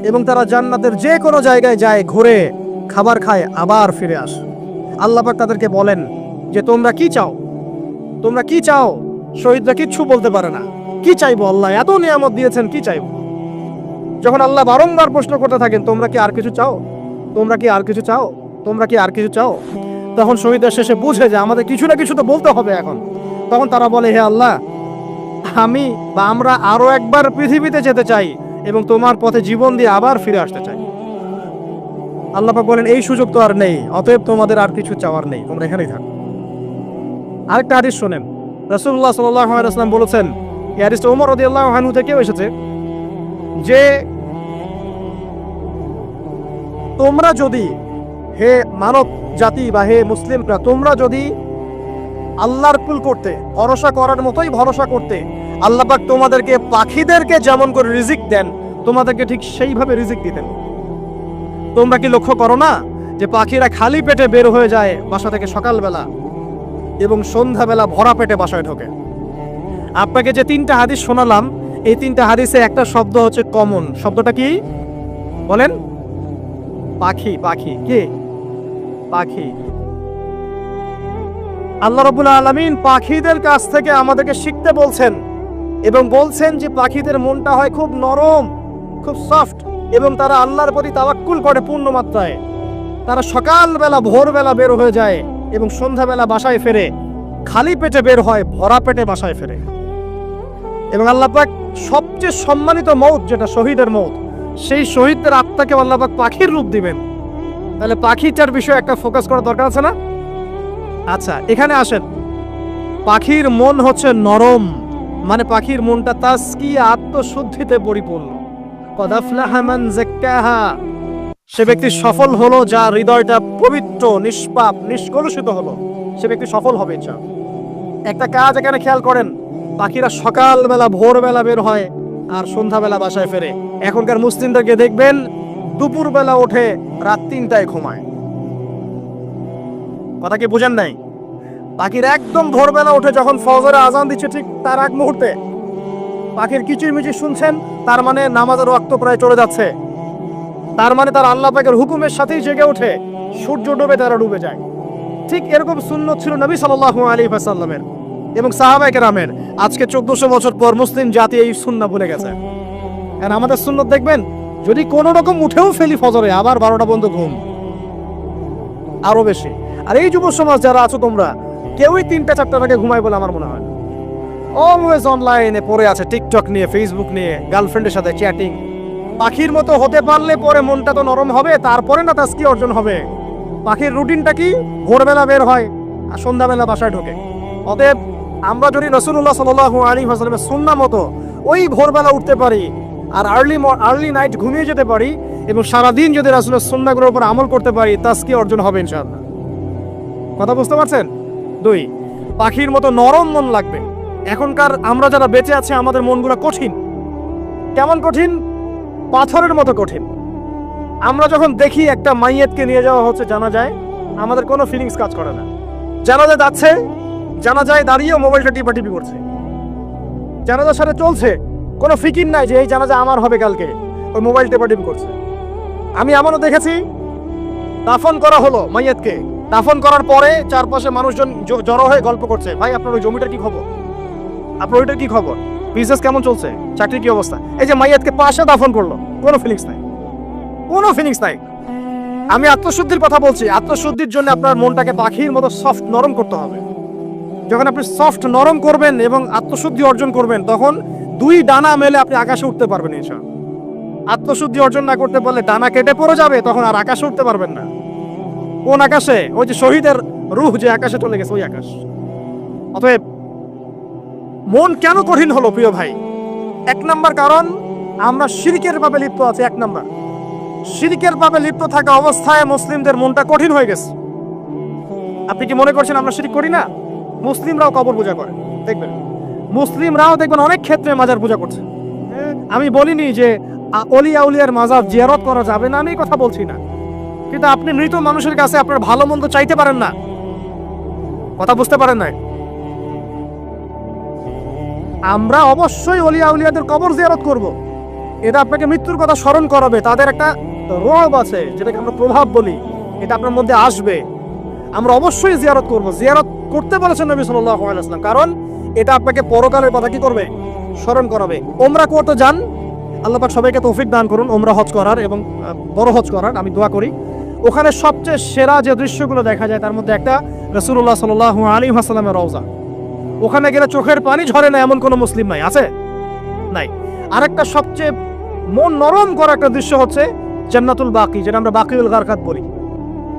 এবং তারা জান্নাতের যে কোনো জায়গায় যায়, ঘুরে খাবার খায়, আবার ফিরে আসে। আল্লাহ পাক তাদেরকে বলেন যে তোমরা কি চাও? তোমরা কি চাও? শহীদরা কিচ্ছু বলতে পারে না। কি চাইবো? আল্লাহ এত নিয়ামত দিয়েছেন, কি চাইবো? যখন আল্লাহ বারংবার প্রশ্ন করতে থাকেন, তোমরা কি আর কিছু চাও? তোমরা কি আর কিছু চাও? তোমরা কি আর কিছু চাও? তখন শহীদরা শেষে বুঝে যে আমাদের কিছু না কিছু তো বলতে হবে এখন। তখন তারা বলে, হে আল্লাহ, আমি বা আমরা আরো একবার পৃথিবীতে যেতে চাই এবং তোমার পথে জীবন দিয়ে আবার ফিরে আসতে চাই। আল্লাহ পাক বলেন, এই সুযোগ তো আর নেই, অতএব তোমাদের আর কিছু চাওয়ার নেই, তোমরা এখানেই থাকো। আরেকটা হাদিস শোনেন, রাসূলুল্লাহ সাল্লাল্লাহু আলাইহি ওয়াসাল্লাম বলেছেন, এই হাদিসটা ওমর রাদিয়াল্লাহু আনহু থেকেও এসেছে, যে তোমরা যদি, হে মানব জাতি বা হে মুসলিমরা, তোমরা যদি আল্লাহর কুল করতে, ভরসা করার মতোই ভরসা করতে, আল্লাহ পাক তোমাদেরকে পাখিদেরকে যেমন করে রিজিক দেন, তোমাদেরকে ঠিক সেইভাবে রিজিক দিতেন। তোমরা কি লক্ষ্য করো না যে পাখিরা খালি পেটে বের হয়ে যায় বাসা থেকে সকালবেলা এবং সন্ধ্যাবেলা ভরা পেটে বাসায় ঢোকে? আপনাকে যে তিনটা হাদিস শোনালাম, এই তিনটা হাদিসে একটা শব্দ হচ্ছে কমন। শব্দটা কি বলেন? পাখি। পাখি কি? পাখি। আল্লাহ রাব্বুল আলামিন পাখিদের কাছ থেকে আমাদেরকে শিখতে বলছেন এবং বলছেন যে পাখিদের মনটা হয় খুব নরম, খুব সফট, এবং তারা আল্লাহর প্রতি তাওয়াক্কুল করে পূর্ণ মাত্রায়। তারা সকালবেলা ভোরবেলা বের হয়ে যায় এবং সন্ধ্যাবেলা বাসায় ফেরে, খালি পেটে বের হয়, ভরা পেটে বাসায় ফেরে। এবং আল্লাহ পাক সবচেয়ে সম্মানিত মৌত, যেটা শহীদের মৌত, সেই শহীদদের আত্মাকে আল্লাহ পাক পাখির রূপ দিবেন। তাহলে পাখিটার বিষয়ে একটা ফোকাস করা দরকার আছে না? আচ্ছা, এখানে আসেন। পাখির মন হচ্ছে নরম, মানে পাখির মনটা তাজকিয়া, আত্মশুদ্ধিতে পরিপূর্ণ। কদ আফলাহা মান যাক্কাহা, সে ব্যক্তি সফল হলো যার হৃদয়টা পবিত্র, নিষ্পাপ, নিষ্কলুষিত হলো। সে ব্যক্তি সফল হবে ইনশাআল্লাহ। একটা কাজ এখানে খেয়াল করেন, পাখিরা সকালবেলা ভোরবেলা বের হয় আর সন্ধ্যাবেলা বাসায় ফেরে। এখনকার মুসলিমদেরকে দেখবেন দুপুরবেলা ওঠে, রাত 3টায় ঘুমায়। কথা কি বুঝেন নাই? পাখির একদম ভোরবেলা উঠে যখন ফজরে আজান দিচ্ছে, ঠিক তার আগ মুহূর্তে পাখির কিচিরমিচির শুনছেন, তার মানে নামাজের ওয়াক্ত প্রায় চলে যাচ্ছে। তার মানে তার আল্লাহ পাকের হুকুমের সাথেই জেগে ওঠে, সূর্য ডুবে তারা ডুবে যায়। ঠিক এরকম সুন্নত ছিল নবী সাল্লাল্লাহু আলাইহি ওয়াসাল্লামের এবং সাহাবায়ে কেরামের। আজকে 1400 বছর পর মুসলিম জাতি এই সুন্নাহ ভুলে গেছে। আর আমাদের সুন্নত দেখবেন, যদি কোনো রকম উঠেও ফেলি ফজরে, আবার 12টা পর্যন্ত ঘুম, আরো বেশি। আর এই যুব সমাজ যারা আছো, তোমরা কেউই 3টা-4টার আগে ঘুমায় বলে আমার মনে হয় না। অলওয়েজ অনলাইনে পড়ে আছে, টিকটক নিয়ে, ফেসবুক নিয়ে, গার্লফ্রেন্ডের সাথে চ্যাটিং। পাখির মতো হতে পারলে পরে মনটা তো নরম হবে, তারপরে না তাজকিয়া অর্জন হবে। পাখির রুটিনটা কি? ভোরবেলা বের হয় আর সন্ধ্যাবেলা বাসায় ঢোকে। অতএব আমরা যদি রাসূলুল্লাহ সাল্লাল্লাহু আলাইহি ওয়াসাল্লামের সুন্নাহ মতো ওই ভোরবেলা উঠতে পারি আর আর্লি নাইট ঘুমিয়ে যেতে পারি এবং সারাদিন যদি রাসূলের সুন্নাহগুলোর উপর আমল করতে পারি, তাজকিয়া অর্জন হবে ইনশাআল্লাহ। কথা বুঝতে পারছেন? 2, পাখির মতো নরম মন লাগবে। এখনকার আমরা যারা বেঁচে আছি, আমাদের মনগুলো কঠিন। কেমন কঠিন? পাথরের মতো কঠিন। আমরা যখন দেখি একটা মাইয়াতকে নিয়ে যাওয়া হচ্ছে জানাজায়, আমাদের কোনো ফিলিংস কাজ করে না। জানাজা যাচ্ছে, জানাজায় দাঁড়িয়েও মোবাইলটা টিপাটিপি করছে। জানাজার সাথে চলছে, কোনো ফিকির নাই যে এই জানাজা আমার হবে কালকে, ওই মোবাইল টিপাটিপি করছে। আমি এমনও দেখেছি, দাফন করা হলো মাইয়াতকে, দাফন করার পরে চারপাশে মানুষজন জড়ো হয়ে গল্প করছে, ভাই আপনার ওই জমিটার কি খবর, আপনার ওইটার কি খবর, বিজনেস কেমন চলছে, চাকরির কি অবস্থা। এই যে মাইয়াতকে পাশে দাফন করলো, কোনো ফিলিংস নাই, কোনো ফিলিংস নাই। আমি আত্মশুদ্ধির কথা বলছি। আত্মশুদ্ধির জন্য আপনার মনটাকে পাখির মতো সফট, নরম করতে হবে। যখন আপনি সফট, নরম করবেন এবং আত্মশুদ্ধি অর্জন করবেন, তখন 2 ডানা মেলে আপনি আকাশে উঠতে পারবেন ইনশাআল্লাহ। আত্মশুদ্ধি অর্জন না করতে পারলে ডানা কেটে পড়ে যাবে, তখন আর আকাশে উঠতে পারবেন না। কোন আকাশে? ওই যে শহীদের রূহ যে আকাশে চলে গেছে, ওই আকাশ। অতএব মন কেন কঠিন হলো প্রিয় ভাই? 1 নাম্বার কারণ, আমরা শিরকের পাপে লিপ্ত আছি। 1 নাম্বার, শিরকের পাপে লিপ্ত থাকা অবস্থায় মুসলিমদের মনটা কঠিন হয়ে গেছে। আপনি কি মনে করছেন আমরা শিরক করি না? মুসলিমরাও কবর পূজা করে, দেখবেন মুসলিমরাও দেখবেন অনেক ক্ষেত্রে মাজার পূজা করছে। আমি বলিনি যে অলি আউলিয়ার মাজার জিয়ারত করা যাবে না, আমি এই কথা বলছি না। কিন্তু আপনি মৃত মানুষের কাছে আপনার ভালো মন্দ চাইতে পারেন না। কথা বুঝতে পারেন নাই? আমরা অবশ্যই অলি আউলিয়াদের কবর জিয়ারত করব। এটা আপনাকে মৃত্যুর কথা স্মরণ করাবে। তাদের একটা রব আছে, যেটাকে আমরা প্রভাব বলি, এটা আপনার মধ্যে আসবে। আমরা অবশ্যই জিয়ারত করব। জিয়ারত করতে বলেছেন নবী সাল্লাল্লাহু আলাইহি ওয়াসাল্লাম, কারণ এটা আপনাকে পরকালের কথা কি করবে, স্মরণ করাবে। ওমরা করতে যান, আল্লাহ পাক সবাইকে তৌফিক দান করুন ওমরা হজ করার এবং বড় হজ করার, আমি দোয়া করি। ওখানে সবচেয়ে সেরা যে দৃশ্যগুলো দেখা যায় তার মধ্যে একটা রাসূলুল্লাহ সাল্লাল্লাহু আলাইহি ওয়াসাল্লামের রওজা। ওখানে গেলে চোখের পানি ঝরে না এমন কোনো মুসলিম নাই, আছে? নাই। আরেকটা সবচেয়ে মন নরম করা একটা দৃশ্য হচ্ছে জান্নাতুল বাকি, যেটা আমরা বাকিউল গারকাত বলি,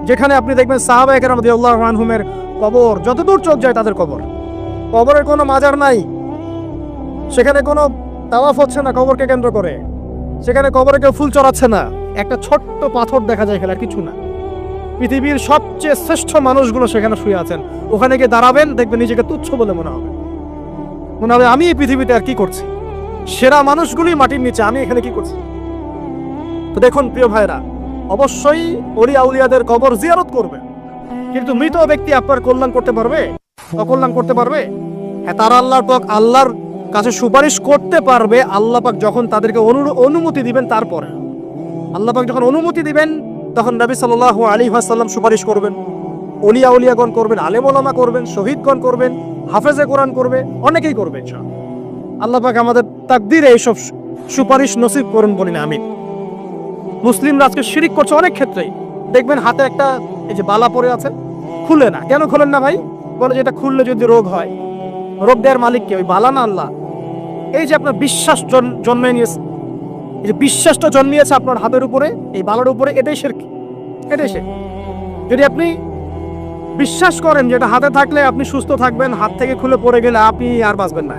যেখানে আপনি দেখবেন সাহাবায়ে কেরাম রাদিয়াল্লাহু আনহুমের কবর, যতদূর চোখ যায় তাদের কবর, কবরের কোনো মাজার নাই, সেখানে কোনো তাওয়াফ হচ্ছে না কবরকে কেন্দ্র করে, সেখানে কবরে কেউ ফুল চড়াচ্ছে না, একটা ছোট্ট পাথর দেখা যায় এখানে, আর কিছু না। পৃথিবীর সবচেয়ে শ্রেষ্ঠ মানুষগুলো সেখানে শুয়ে আছেন। ওখানে গিয়ে দাঁড়াবেন, দেখবেন নিজেকে তুচ্ছ বলে মনে হবে, মনে হবে আমি এই পৃথিবীতে আর কি করছি, সেরা মানুষগুলি মাটির নিচে, আমি এখানে কি করছি। তো দেখুন প্রিয় ভাইরা, অবশ্যই ওলি আউলিয়াদের কবর জিয়ারত করবে, কিন্তু মৃত ব্যক্তি আপনার কল্যাণ করতে পারবে, অকল্যাণ করতে পারবে? হ্যাঁ, তারা আল্লাহর কাছে সুপারিশ করতে পারবে আল্লাহ পাক যখন তাদেরকে অনুমতি দিবেন। তারপরে আল্লাহ পাক যখন অনুমতি দিবেন তখন নবী সাল্লাল্লাহু আলাইহি ওয়াসাল্লাম সুপারিশ করবেন, ওলিয়া উলিয়াগণ করবেন, আলেম ওলামা করবেন, শহীদগণ করবেন, হাফেজে কোরআন করবে, অনেকেই করবে ইনশাআল্লাহ। আল্লাহ পাক আমাদের তাকদীরে এইসব সুপারিশ নসিব করুন বলি না আমিন। মুসলিমরা আজকে শিরিক করছে অনেক ক্ষেত্রেই। দেখবেন হাতে একটা এই যে বালা পরে আছে, খুলে না। কেন খুলেন না ভাই? বলে যে এটা খুললে যদি রোগ হয়। রোগ দেওয়ার মালিক কে? ওই বালা না আল্লাহ? এই যে আপনার বিশ্বাস জন্মে নিয়েছে, এই যে বিশ্বাসটা জন্মিয়েছে আপনার হাতের উপরে, এই বালার উপরে, এটাই শিরক, এটাই শিরক। যদি আপনি বিশ্বাস করেন যে এটা হাতে থাকলে আপনি সুস্থ থাকবেন, হাত থেকে খুলে পড়ে গেলে আপনি আর বাঁচবেন না,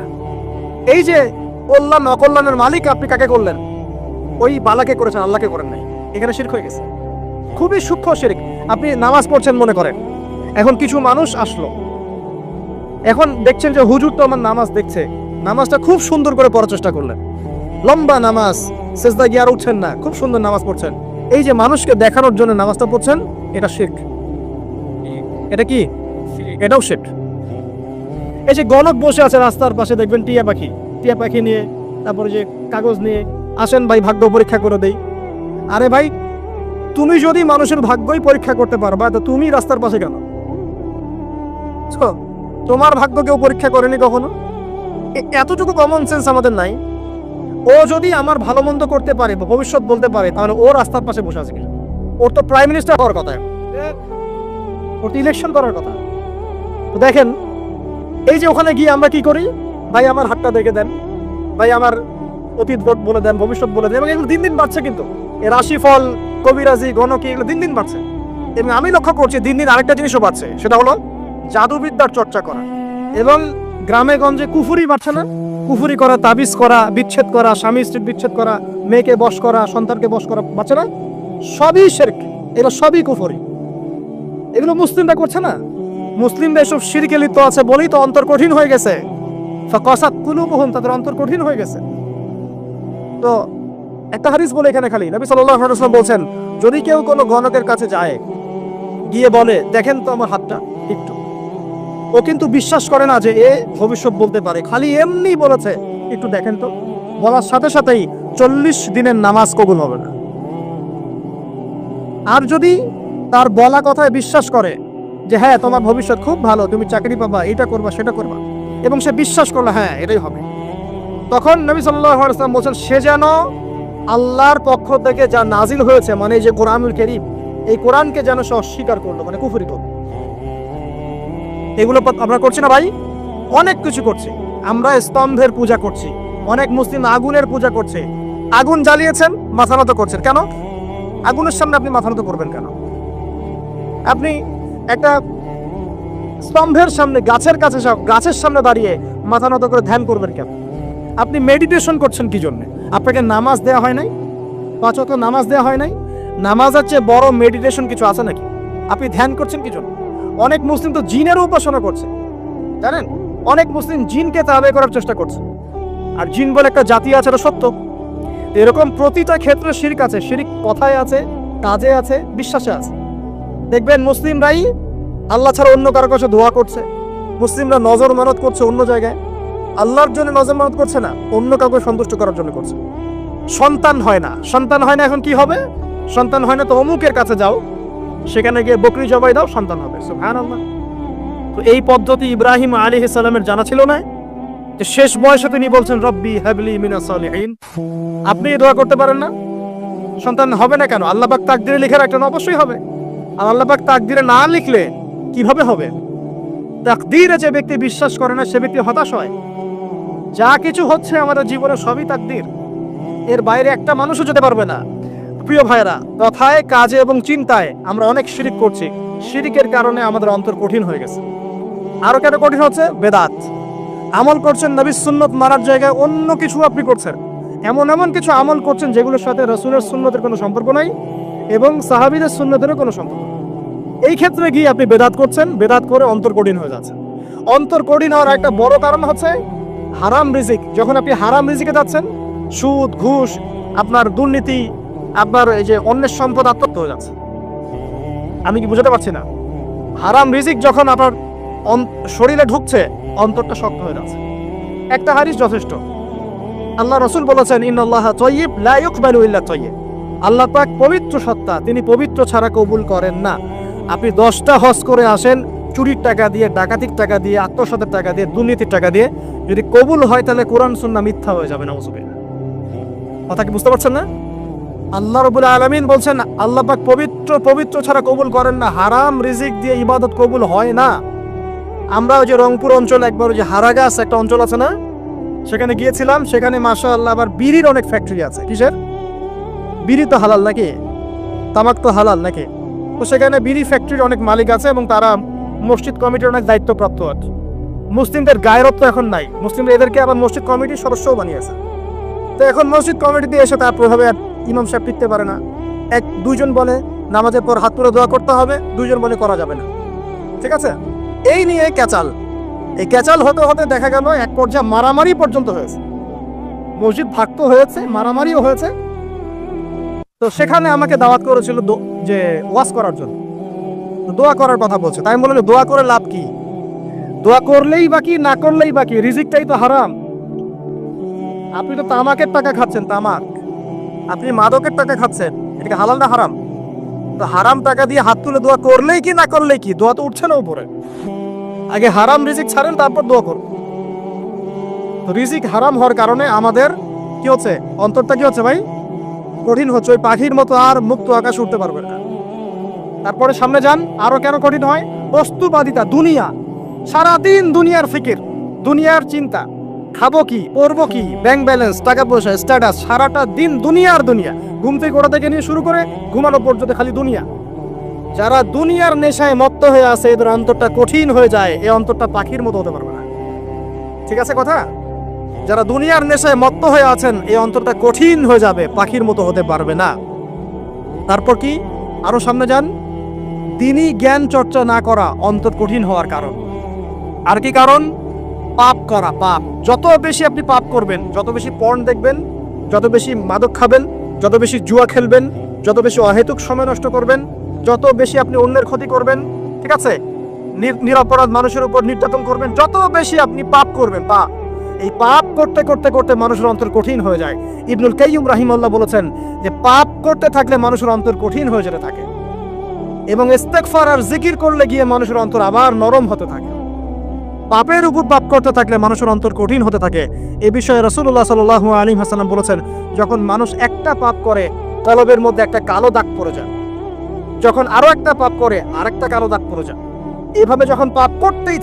এই যে কল্যাণ অকল্যাণের মালিক আপনি কাকে করলেন? ওই বালাকে করেছেন, আল্লাহকে করেন নাই। এখানে শিরক হয়ে গেছে, খুবই সূক্ষ্ম শিরক। আপনি নামাজ পড়ছেন মনে করেন, এখন কিছু মানুষ আসলো, এখন দেখছেন যে হুজুর তো আমার নামাজ দেখছে, নামাজটা খুব সুন্দর করে পড়ার চেষ্টা করলেন, লম্বা নামাজ, সেজদা গিয়ে আর উঠছেন না, খুব সুন্দর নামাজ পড়ছেন। এই যে মানুষকে দেখানোর জন্য নামাজটা পড়ছেন, এটা শিরক। এটা কি? এটাও শিরক। এই যে গণক বসে আছে রাস্তার পাশে, দেখবেন টিয়া পাখি নিয়ে, তারপরে যে কাগজ নিয়ে, আসেন ভাই ভাগ্য পরীক্ষা করে দেই। আরে ভাই, তুমি যদি মানুষের ভাগ্যই পরীক্ষা করতে পারবা তো তুমি রাস্তার পাশে কেন? তোমার ভাগ্য কেউ পরীক্ষা করেনি কখনো? এতটুকু কমন সেন্স আমাদের নাই? ও যদি আমার ভালো মন্দ করতে পারে বা ভবিষ্যৎ বলতে পারে, তাহলে ও রাস্তার পাশে বসে আছে কিনা? ওর তো প্রাইম মিনিস্টার হওয়ার কথা, ওর তো ইলেকশন করার কথা। তো দেখেন, এই যে ওখানে গিয়ে আমরা কি করি, ভাই আমার হাতটা দেখে দেন, ভাই আমার অতীত বলে দেন, ভবিষ্যৎ বলে দেন, এবং এগুলো দিন দিন বাড়ছে। কিন্তু এর রাশিফল, কবিরাজি, গণকি, এগুলো দিন দিন বাড়ছে। এবং আমি লক্ষ্য করছি দিন দিন আরেকটা জিনিসও বাড়ছে, সেটা হলো জাদুবিদ্যার চর্চা করা। এবং গ্রামে গঞ্জে কুফুরি বাড়ছে না? কুফুরি করা, তাবিজ করা, বিচ্ছেদ করা, স্বামী স্ত্রীর বিচ্ছেদ করা, মেয়েকে বশ করা, সন্তানকে বশ করা বাড়ছে না? সবই শিরক, এগুলো সবই কুফুরি। এগুলো মুসলিমরা করছে না? মুসলিমরা এসব শিরকে লিপ্ত আছে বলেই তো অন্তর কঠিন হয়ে গেছে। ফাকাসাত কুলুবুহুম, তাদের অন্তর কঠিন হয়ে গেছে। তো একটা হাদিস বলে এখানে খালি, নবী সাল্লাল্লাহু আলাইহি ওয়াসাল্লাম বলছেন, যদি কেউ কোনো গণকের কাছে যায়, গিয়ে বলে দেখেন তো আমার হাতটা একটু, ও কিন্তু বিশ্বাস করে না যে এ ভবিষ্যৎ বলতে পারে, খালি এমনি বলেছে একটু দেখেন তো, বলার সাথে সাথেই 40 দিনের নামাজ কবুল হবে না। আর যদি তার বলা কথায় বিশ্বাস করে যে হ্যাঁ তোমার ভবিষ্যৎ খুব ভালো, তুমি চাকরি পাবা, এটা করবা সেটা করবা, এবং সে বিশ্বাস করলো হ্যাঁ এটাই হবে, তখন নবী সাল্লাল্লাহু আলাইহি ওয়াসাল্লাম বলেন সে যেন আল্লাহর পক্ষ থেকে যা নাজিল হয়েছে, মানে এই যে কোরআনুল কারীম, এই কোরআনকে যেন সে অস্বীকার করলো, মানে কুফরি করলো। এগুলো আমরা করছি না ভাই? অনেক কিছু করছি আমরা। স্তম্ভের পূজা করছি, অনেক মুসলিম আগুনের পূজা করছে। আগুন জ্বালিয়েছেন, মাথা নত করছেন কেন? আগুনের সামনে আপনি মাথা নত করবেন কেন? আপনি একটা স্তম্ভের সামনে, গাছের কাছে, গাছের সামনে দাঁড়িয়ে মাথা নত করে ধ্যান করবেন কেন? আপনি মেডিটেশন করছেন কি জন্য? আপনাকে নামাজ দেওয়া হয় নাই? 5 ওয়াক্ত নামাজ দেওয়া হয় নাই? নামাজের চেয়ে বড় মেডিটেশন কিছু আছে নাকি? আপনি ধ্যান করছেন কি জন্য? অনেক মুসলিম তো জিনের উপাসনা করছে, জানেন? অনেক মুসলিম জিনকে তাবে করার চেষ্টা করছে। আর জিন বলে একটা জাতি আছে, এটা সত্য। এরকম প্রতিটা ক্ষেত্রে শিরক আছে। শিরক কথায় আছে, কাজে আছে, বিশ্বাসে আছে। দেখবেন মুসলিমরাই আল্লাহ ছাড়া অন্য কারো কাছে দোয়া করছে, মুসলিমরা নজর মানত করছে অন্য জায়গায়, আল্লাহর জন্য নজর মানত করছে না, অন্য কাউকে সন্তুষ্ট করার জন্য করছে। সন্তান হয় না, সন্তান হয় না, এখন কি হবে? সন্তান হয় না তো অমুকের কাছে যাও, সেখানে গিয়ে বকরি জবাই দাও, সন্তান হবে। সুবহানাল্লাহ। তো এই পদ্ধতি ইব্রাহিম আলাইহিস সালামের জানা ছিল না, যে শেষ বয়সে তিনি বলছেন রব্বি হাবলি মিনাস সালিহিন। আপনি দোয়া করতে পারেন না? সন্তান হবে না কেন? আল্লাহ পাক তাকদিরে লিখে রাখলেন, অবশ্যই হবে। আর আল্লাহ পাক তাকদিরে না লিখলে কিভাবে হবে? তাকদিরে যে ব্যক্তি বিশ্বাস করে না সে ব্যক্তি হতাশ হয়। যা কিছু হচ্ছে আমাদের জীবনে সবই তাকদির, এর বাইরে একটা মানুষও যেতে পারবে না। প্রিয় ভাইরা, কথায় কাজে এবং চিন্তায় আমরা অনেক শিরিক করছি। শিরিকের কারণে আমাদের অন্তর কঠিন হয়ে গেছে। আরো কেন কঠিন হচ্ছে? বেদাত। আমল করছেন নবীর সুন্নত মানার জায়গায় অন্য কিছু আপনি করছেন। এমন এমন কিছু আমল করছেন যেগুলোর সাথে রাসূলের সুন্নতের কোনো সম্পর্ক নাই এবং সাহাবীদের সুন্নতেরও কোনো সম্পর্ক নেই। এই ক্ষেত্রে গিয়ে আপনি বেদাত করছেন, বেদাত করে অন্তর কঠিন হয়ে যাচ্ছে। অন্তর কঠিন হওয়ার একটা বড় কারণ হচ্ছে হারাম রিজিক। যখন আপনি হারাম রিজিকে যাচ্ছেন, সুদ, ঘুষ, আপনার দুর্নীতি, আপনার এই যে অন্যের সম্পদ আত্মসাৎ হয়ে যাচ্ছে। আমি কি বুঝাতে পারছি না? হারাম রিজিক যখন আপনার শরীরে ঢুকছে, অন্তরটা শক্ত হয়ে যাচ্ছে। একটা হাদিস যথেষ্ট। আল্লাহ রাসূল বলেছেন, ইন্নাল্লাহা তাইয়্যিব লা ইকবালু ইল্লা তাইয়্যিব। আল্লাহ পাক পবিত্র সত্তা, তিনি পবিত্র ছাড়া কবুল করেন না। আপনি 10টা হজ করে আসেন, চুরির টাকা দিয়ে, ডাকাতির টাকা দিয়ে, আত্মসাতের টাকা দিয়ে, দুর্নীতির টাকা দিয়ে, যদি কবুল হয় তাহলে কোরআন সুন্নাহ মিথ্যা হয়ে যাবে। নাউযুবিল্লাহ। কথা কি বুঝতে পারছেন না? আল্লাহ রাব্বুল আলামিন বলছেন আল্লাহ পাক পবিত্র ছাড়া কবুল করেন না। হারাম রিজিক দিয়ে ইবাদত কবুল হয় না। আমরা ওই যে রংপুর অঞ্চলে একবার ওই যে হারাগাছ একটা অঞ্চল আছে না, সেখানে গিয়েছিলাম। সেখানে মাশাআল্লাহ আবার বিড়ির অনেক ফ্যাক্টরি আছে। কিসের? বিড়ি তো হালাল নাকি? তামাক তো হালাল নাকি? তো সেখানে বিড়ি ফ্যাক্টরির অনেক মালিক আছে এবং তারা মসজিদ কমিটির অনেক দায়িত্বপ্রাপ্ত আছে। মুসলিমদের গায়রত তো এখন নাই, মুসলিমরা এদেরকে আবার মসজিদ কমিটির সদস্যও বানিয়েছে। তো এখন মসজিদ কমিটিতে এসে তার প্রভাবে ইমাম সাহেব টিকতে পারে না। দুইজন বলে নামাজের পর হাত তুলে দোয়া করতে হবে, দুইজন বলে করা যাবে না। ঠিক আছে? এই নিয়ে ক্যাচাল। এই ক্যাচাল হতে হতে দেখা গেল এক পর্যায়ে মারামারি পর্যন্ত হয়েছে। মসজিদ ভাগ হয়েছে, মারামারিও হয়েছে। তো সেখানে আমাকে দাওয়াত করেছিল যে ওয়াজ করার জন্য। দোয়া করার কথা বলছে। তাই আমি বললাম দোয়া করে লাভ কি? দোয়া করলেই বাকি, না করলেই বাকি, রিজিকটাই তো হারাম। আপনি তো তামাকের টাকা খাচ্ছেন, তামাক। আপনি মাদকের টাকা খাচ্ছেন, এটা হালাল না হারাম? তো হারাম টাকা দিয়ে হাত তুলে দোয়া করলেই কি, না করলেই কি? দোয়া তো উঠছে না উপরে। আগে হারাম রিজিক ছাড়েন, তারপর দোয়া করুন। তো রিজিক হারাম হওয়ার কারণে আমাদের কি হচ্ছে? অন্তরটা কি হচ্ছে ভাই? কঠিন হচ্ছে। ওই পাখির মতো আর মুক্ত আকাশে উঠতে পারবে না। তারপরে সামনে যান, আরো কেন কঠিন হয়? বস্তুবাদিতা, দুনিয়া। সারাদিন দুনিয়ার ফিকির, দুনিয়ার চিন্তা। খাবো কি, পরবো কি, ব্যাংক ব্যালেন্স, টাকা পয়সা, স্ট্যাটাস, সারাটা দিন দুনিয়ার দুনিয়া। ঘুম থেকে ওঠা থেকে নিয়ে শুরু করে ঘুমানো পর্যন্ত খালি দুনিয়া। যারা দুনিয়ার নেশায় মত্ত হয়ে আছে, এদের অন্তরটা কঠিন হয়ে যায়। এই অন্তরটা পাখির মতো হতে পারবে না। ঠিক আছে কথা? যারা দুনিয়ার নেশায় মত্ত হয়ে আছেন, এই অন্তরটা কঠিন হয়ে যাবে, পাখির মতো হতে পারবে না। তারপর কি? আরো সামনে যান। দিনই জ্ঞান চর্চা না করা অন্তর কঠিন হওয়ার কারণ। আর কি কারণ? পাপ করা। পাপ যত বেশি আপনি পাপ করবেন, যত বেশি পর্ন দেখবেন, যত বেশি মাদক খাবেন, যত বেশি জুয়া খেলবেন, যত বেশি অহেতুক সময় নষ্ট করবেন, যত বেশি আপনি অন্যের ক্ষতি করবেন, ঠিক আছে, নিরপরাধ মানুষের উপর নির্যাতন করবেন, যত বেশি আপনি পাপ করবেন, এই পাপ করতে করতে করতে মানুষের অন্তর কঠিন হয়ে যায়। ইবনুল কাইয়্যিম রাহিমাহুল্লাহ বলেছেন যে পাপ করতে থাকলে মানুষের অন্তর কঠিন হয়ে যেতে থাকে এবং ইস্তেগফার আর জিকির করলে গিয়ে মানুষের অন্তর আবার নরম হতে থাকে। পাপের উপর পাপ করতে থাকলে মানুষের অন্তর কঠিন হতে থাকে। এ বিষয়ে রাসূলুল্লাহ সাল্লাল্লাহু আলাইহি ওয়াসাল্লাম বলেছেন, যখন মানুষ একটা পাপ করে কলবের মধ্যে একটা কালো দাগ পড়ে যায়, যখন আরো একটা পাপ করে আরেকটা কালো দাগ পড়ে যায়। এভাবে যখন পাপ করতেই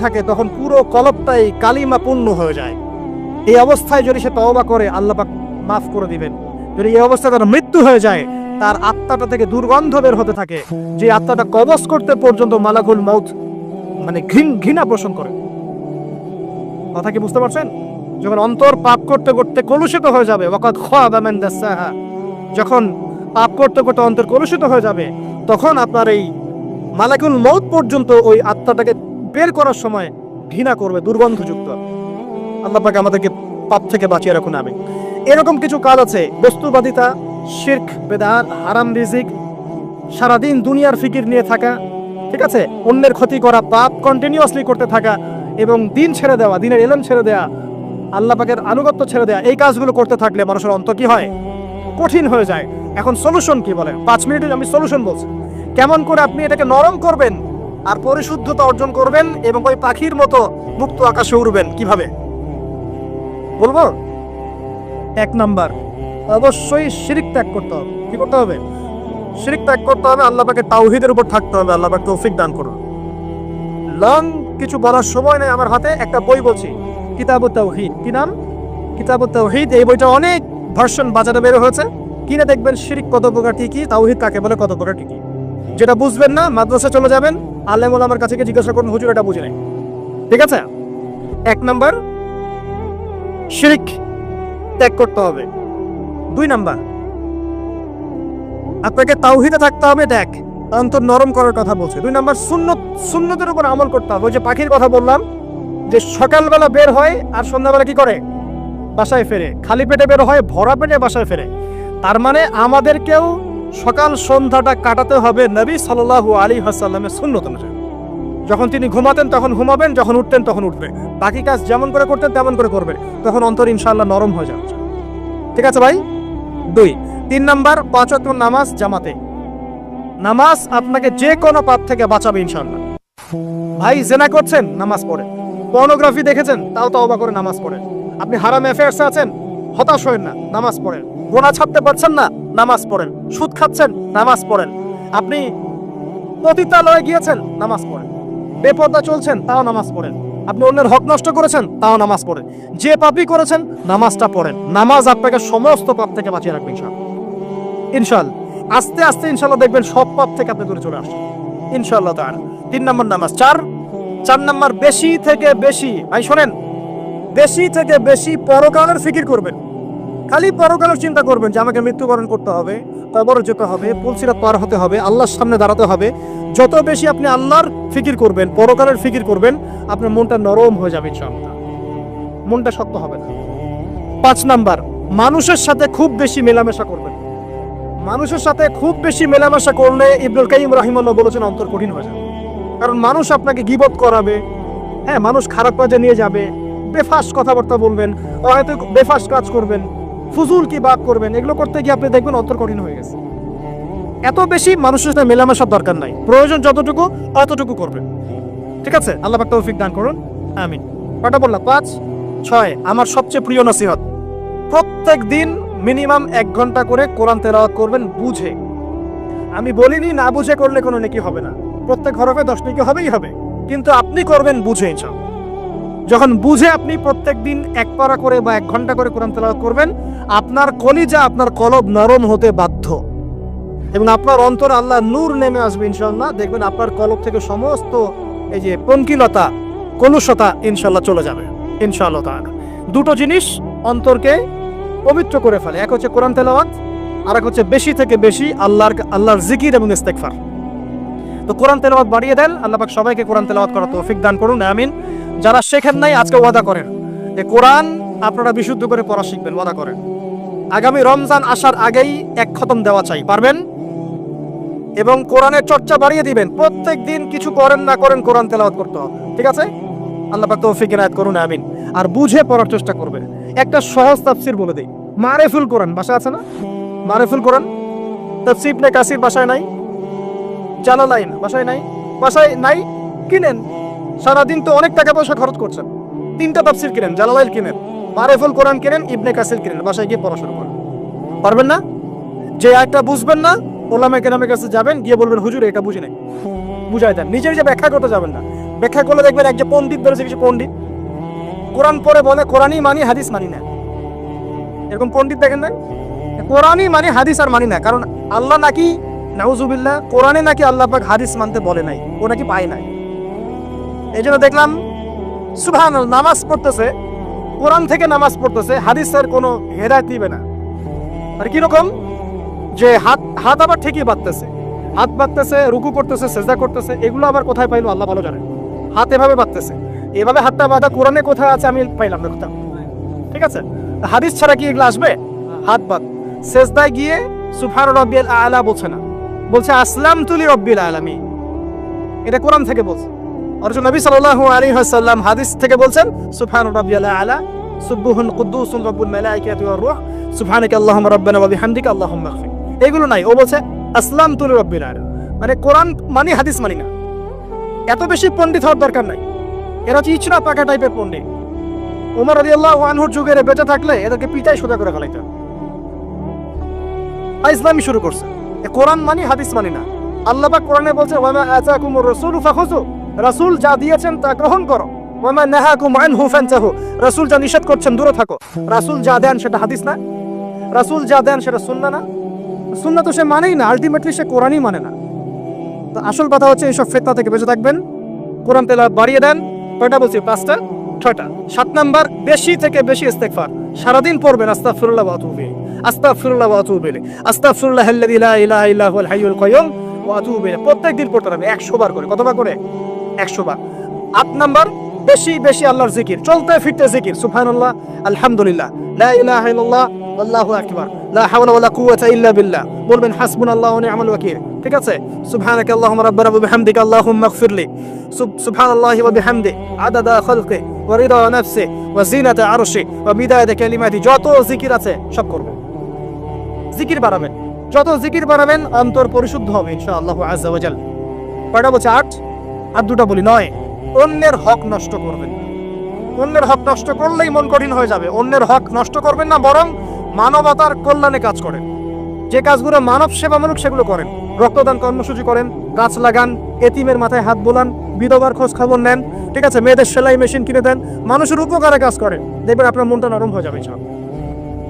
থাকে তখন পুরো কলবটাই কালিমা পূর্ণ হয়ে যায়। এই অবস্থায় যদি সে তওবা করে, আল্লাহ পাক মাফ করে দিবেন। যদি এই অবস্থায় তার মৃত্যু হয়ে যায়, তার আত্মাটা থেকে দুর্গন্ধ বের হতে থাকে, যে আত্মাটা কবজ করতে পর্যন্ত মালাকুল মউত মানে ঘৃণা পোষণ করে। কথা কি বুঝতে পারছেন? যখন অন্তর পাপ করতে করতে কলুষিত হয়ে যাবে, ওয়াকাদ খাবা মান দাসাহা, যখন পাপ করতে করতে অন্তর কলুষিত হয়ে যাবে, তখন আপনার এই মালাকুল মউত পর্যন্ত ওই আত্মাটাকে বের করার সময় ঘৃণা করবে, দুর্গন্ধযুক্ত। আল্লাহ পাক আমাদেরকে পাপ থেকে বাঁচিয়ে রাখুন, আমিন। এরকম কিছু কাজ আছে: বস্তুবাদিতা, শিরক, বেদাত, হারাম রিজিক, সারাদিন দুনিয়ার ফিকির নিয়ে থাকা, ঠিক আছে, অন্যের ক্ষতি করা, পাপ কন্টিনিউয়াসলি করতে থাকা এবং দিন ছেড়ে দেওয়া, দিনের ইলম ছেড়ে দেওয়া, আল্লাহ পাকের আনুগত্য ছেড়ে দেওয়া। এই কাজগুলো করতে থাকলে মানুষের অন্তর কি হয়? কঠিন হয়ে যায়। এখন সলিউশন কি বলেন? 5 মিনিটে আমি সলিউশন বলছি। কেমন করে আপনি এটাকে নরম করবেন আর পরিশুদ্ধতা অর্জন করবেন এবং ওই পাখির মতো মুক্ত আকাশে উড়বেন কিভাবে বলবো? 1 নাম্বার, অবশ্যই শিরক ত্যাগ করতে হবে। কি করতে হবে? শিরক ত্যাগ করতে হবে। আল্লাহ পাকের তাওহীদের উপর থাকতে হবে। আল্লাহ পাক তৌফিক দান করুন। লং কিছু বলার সময় নেই আমার হাতে, একটা বই বলছি, কিতাবুত তাওহীদ। কি নাম? কিতাবুত তাওহীদ। এই বইটা অনেক ভার্সন বাজারে বের হয়েছে, কিনে দেখবেন শিরক কত প্রকার কি কি, তাওহীদ কাকে বলে কত প্রকার কি কি। যেটা বুঝবেন না মাদ্রাসা চলে যাবেন, আলেম ওলামার কাছে গিয়ে জিজ্ঞাসা করুন, হুজুর এটা বুঝি নাই। ঠিক আছে? 1 নাম্বার, শিরক ত্যাগ করতে হবে। 2 নাম্বার, আপনাকে তাওহীদে থাকতে হবে। দেখ, অন্তর নরম করার কথা বলছে। 2 নাম্বার, সুন্নতের উপর আমল করতে হবে। ওই যে পাখির কথা বললাম, যে সকালবেলা বের হয় আর সন্ধ্যাবেলা কি করে? বাসায় ফেরে। খালি পেটে বের হয়, ভরা পেটে বাসায় ফেরে। তার মানে আমাদেরকেও সকাল সন্ধ্যাটা কাটাতে হবে নবী সাল্লাল্লাহু আলাইহি ওয়াসাল্লামের সুন্নত অনুযায়ী। যখন তিনি ঘুমাতেন তখন ঘুমাবেন, যখন উঠতেন তখন উঠবে। বাকি কাজ যেমন করে করতেন তেমন করে করবে, তখন অন্তর ইনশাআল্লাহ নরম হয়ে যাবে। ঠিক আছে ভাই? 2। 3 নাম্বার, 5 ওয়াক্ত নামাজ জামাতে। নামাজ আপনাকে যে কোনো পাপ থেকে বাঁচাবে ইনশাআল্লাহ। ভাই জেনা করছেন, নামাজ পড়েন। পর্নোগ্রাফি দেখেছেন, তাও তওবা করে নামাজ পড়েন। আপনি হারাম অ্যাফেয়ার্সে আছেন, হতাশ হয়েন না, নামাজ পড়েন। গোনা ছাড়তে পারছেন না, নামাজ পড়েন। সুদ খাচ্ছেন, নামাজ পড়েন। আপনি পতিতালয়ে গিয়েছেন, নামাজ পড়েন। বেপরদা চলছেন, তাও নামাজ পড়েন। আপনি অন্যের হক নষ্ট করেছেন, তাও নামাজ পড়েন। যে পাপই করেছেন, নামাজটা পড়েন। নামাজ আপনাকে সমস্ত পাপ থেকে বাঁচিয়ে রাখবে ইনশাআল্লাহ। ইনশাআল্লাহ আস্তে আস্তে ইনশাআল্লাহ দেখবেন সব পাপ থেকে আপনি দূরে চলে আসছেন ইনশাআল্লাহ তাআলা। 3 নাম্বার নামাজ। 4 নাম্বার, বেশি থেকে বেশি, ভাই শোনেন, বেশি থেকে বেশি পরকালের ফিকির করবেন। খালি পরকালের চিন্তা করবেন যে আমাকে মৃত্যুবরণ করতে হবে, কবরে যেতে হবে, পুলসিরাত পার হতে হবে, আল্লাহর সামনে দাঁড়াতে হবে। যত বেশি আপনি আল্লাহর ফিকির করবেন, পরকালের ফিকির করবেন, আপনার মনটা নরম হয়ে যাবে ইনশাআল্লাহ, মনটা শক্ত হবে না। 5 নাম্বার, মানুষের সাথে খুব বেশি মেলামেশা করবেন। মানুষের সাথে খুব বেশি মেলামেশা করলে ইবনুল কাইয়িম রাহিমাহুল্লাহ বলেছেন অন্তর কঠিন হয়ে যাবে। কারণ মানুষ আপনাকে গীবত করাবে, হ্যাঁ, মানুষ খারাপ কাজে নিয়ে যাবে, বেফাস কথাবার্তা বলবেন, হয়তো বেফাস কাজ করবেন, ফুজুল কি বাক করবেন। এগুলো করতে গিয়ে আপনি দেখবেন অন্তর কঠিন হয়ে গেছে। এত বেশি মানুষের সাথে মেলামেশার দরকার নাই, প্রয়োজন যতটুকু অতটুকু করবেন। ঠিক আছে? আল্লাহ পাক তৌফিক দান করুন, আমিন। কটা বললাম? 5, 6। আমার সবচেয়ে প্রিয় নসিহত, প্রত্যেক দিন মিনিমাম 1 ঘন্টা করে কোরআন তেলাওয়াত করবেন বুঝে। আমি বলিনি না বুঝে করলে কোনো নেকি হবে না, প্রত্যেক হরফে 10 নেকি হবেই হবে, কিন্তু আপনি করবেন বুঝে ইনশাআল্লাহ। যখন বুঝে আপনি প্রত্যেক দিন 1 পারা করে বা 1 ঘন্টা করে কোরআন তেলাওয়াত করবেন, আপনার কলিজা, আপনার কলব নরম হতে বাধ্য এবং আপনার অন্তরে আল্লাহ নূর নেমে আসবে ইনশাআল্লাহ। দেখবেন আপনার কলব থেকে সমস্ত এই যে পঙ্কিলতা, কলুষতা ইনশাআল্লাহ চলে যাবে ইনশাআল্লাহ তাআলা। 2টো জিনিস অন্তরকে পবিত্র করে ফেলে, এক হচ্ছে কোরআন তেলাওয়াত, আর এক হচ্ছে বেশি থেকে বেশি আল্লাহর জিকির এবং ইস্তেগফার। তো কোরআন তেলাওয়াত বাড়িয়ে দেন। আল্লাহ পাক সবাইকে কোরআন তেলাওয়াত করার তৌফিক দান করুন, আমিন। যারা শেখেন নাই আজকে ওয়াদা করেন যে কোরআন আপনারা বিশুদ্ধ করে পড়া শিখবেন, ওয়াদা করেন। আগামী রমজান আসার আগেই 1 খতম দেওয়া চাই, পারবেন? এবং কোরআনের চর্চা বাড়িয়ে দিবেন। প্রত্যেক দিন কিছু করেন না করেন কোরআন তেলাওয়াত করতে হবে, ঠিক আছে? আল্লাহ পাক তৌফিক ইনায়াত করুন, আমিন। আর বুঝে পড়ার চেষ্টা করবে। একটা সহজ তাফসীর বলে দেই, মারিফুল কোরআন বাসায় আছে না? মারিফুল কোরআন তাফসীর ইবনে কাসির বাসায় নাই, জালালাইন বাসায় নাই, বাসায় নাই, কিনেন। সারাদিন তো অনেক টাকা পয়সা খরচ করছেন, 3টা তাফসীর কিনেন, জালালাইন কিনেন, মারিফুল কোরআন কিনেন, ইবনে কাসির কিনেন, বাসায় গিয়ে পড়া শুরু করেন। পারবেন না? যে একটা বুঝবেন না, ওলামা কেরামের কাছে যাবেন, গিয়ে বলবেন হুজুর এটা বুঝি নাই, বুঝাই দেন। নিজের যে ব্যাখ্যা করতে যাবেন না, ব্যাখ্যা করলে দেখবেন এক যে পণ্ডিত ধরেছে, কিছু পণ্ডিত কোরআন পড়ে বলে কোরআনই মানি হাদিস মানি না, এরকম পণ্ডিত দেখেন না? কোরআনই মানি হাদিস আর মানি না, কারণ আল্লাহ নাকি নাউজুবিল্লাহ কোরআনে নাকি আল্লাহ পাক হাদিস মানতে বলে নাই, ও নাকি পায় নাই। এই জন্য দেখলাম সুবহানাল্লাহ নামাজ পড়তেছে, কোরআন থেকে নামাজ পড়তেছে, হাদিসের কোনো হেদায়েত দিবে না। আর কিরকম যে হাত আবার ঠিকই বাঁধতেছে, হাত বাঁধতেছে, রুকু করতেছে, সেজদা করতেছে, এগুলো আবার কোথায় পাইলো আল্লাহ ভালো জানেন। হাত এভাবে বাঁধতেছে, এভাবে হাতটা বাঁধা কোরআনে কোথায় আছে আমি পাইলাম না কোথাও, ঠিক আছে? হাদিস ছাড়া কি এগুলো আসবে? হাত বাঁধ, সেজদায় গিয়ে সুবহান রাব্বিয়াল আলা বলছে না, বলছে আসলামতু লিরাব্বিল আলামিন। এটা কোরআন থেকে বলছে। আর নবী সাল্লাল্লাহু আলাইহি ওয়াসাল্লাম হাদিস থেকে বলছেন সুবহান রাব্বিয়াল আলা সুবহুন কুদ্দুসুন রাব্বুল মালাইকাতি ওয়ার রূহ সুবহানাকা আল্লাহুম্মা রাব্বানা ওয়া বিহামদিকা আল্লাহুম্মা ইগফির। এগুলো নাই, ও বলছে আসলামতু লিরাব্বিল আলামিন। মানে কোরআন মানি হাদিস মানি না। এত বেশি পণ্ডিত হওয়ার দরকার নাই, এরা হচ্ছে ইচড়া পাকা টাইপের পণ্ডিত। ওমর রাদিয়াল্লাহু আনহুর যুগের বেঁচে থাকলে এদেরকে পিটাই সোজা করে ফেলাইতে। ইসলামী শুরু করছে কোরআন মানি হাদিস মানি না। আল্লাহ পাক কোরআনে বলছে ওয়া মা আতাকুমুর রাসূলু ফাখুযু, রাসূল যা দিয়েছেন তা গ্রহণ করো। ওয়া মা নাহাকুম আনহু ফানতাহু, রাসূল যা নিষেধ করছেন দূরে থাকো। রাসূল যা দেন সেটা হাদিস না, রাসূল যা দেন সেটা সুন্নাহ না। সুন্নাহ তো সে মানেই না, আলটিমেটলি সে কোরআনই মানে না। তো আসল কথা হচ্ছে এইসব ফিতনা থেকে বেঁচে থাকবেন, কোরআন তেলাওয়াত বাড়িয়ে দেন। কয়টা বলছি? 5টা 6টা। 7 নাম্বার, বেশি থেকে বেশি ইস্তেগফার সারাদিন পড়বেন। আস্তাগফিরুল্লাহ ওয়া আতুবু ইলাইহি, আস্তাগফিরুল্লাহ ওয়া আতুবু ইলাইহি, আস্তাগফিরুল্লাহাল্লাযী লা ইলাহা ইল্লা হুয়াল হাইয়ুল কাইয়্যুম ওয়া আতুবু ইলাইহি। প্রত্যেকদিন পড়তে হবে 100 বার করে। কতবার করে? 100 বার। 8 নাম্বার, বেশি বেশি আল্লাহর জিকির, চলতে ফিরতে জিকির। সুবহানাল্লাহ, আলহামদুলিল্লাহ, লা ইলাহা ইল্লাল্লাহ, আল্লাহু আকবার, লা হাওলা ওয়ালা কুওয়াতা ইল্লা বিল্লাহ। বলবেন হাসবুনাল্লাহু ওয়া নি'মাল ওয়াকিল। ঠিক আছে? সুবহানাকা আল্লাহুম্মা রাব্বানা ওয়া বিহামদিকা আল্লাহুম্মা ইগফিরলি, সুবহানাল্লাহি ওয়া বিহামদি আদাদা খালকি ওয়া রিদা নাফসি ওয়া জিনাতা আরশি ওয়া মিদাদা কালিমাতি। যত জিকির আছে সব করবেন, জিকির বাড়াবেন। যত জিকির বাড়াবেন অন্তর পরিশুদ্ধ হবে ইনশাআল্লাহু আযজা ওয়া জাল। কয়টা বলছে? 8। আর 2টা বলি 9। অন্যের হক নষ্ট করবেন। অন্যের হক নষ্ট করলেই মন কঠিন হয়ে যাবে। অন্যের হক নষ্ট করবেন না, বরং মানবতার কল্যাণে কাজ করেন। যে কাজগুলো মানব সেবামূলক সেগুলো করেন। রক্তদান কর্মসূচি করেন, গাছ লাগান, এতিমের মাথায় হাত বোলান, বিধবার খোঁজ খবর নেন। ঠিক আছে? মেয়েদের সেলাই মেশিন কিনে দেন, মানুষের উপকারে কাজ করেন। দেখবেন আপনার মনটা নরম হয়ে যাবে ইনশাআল্লাহ।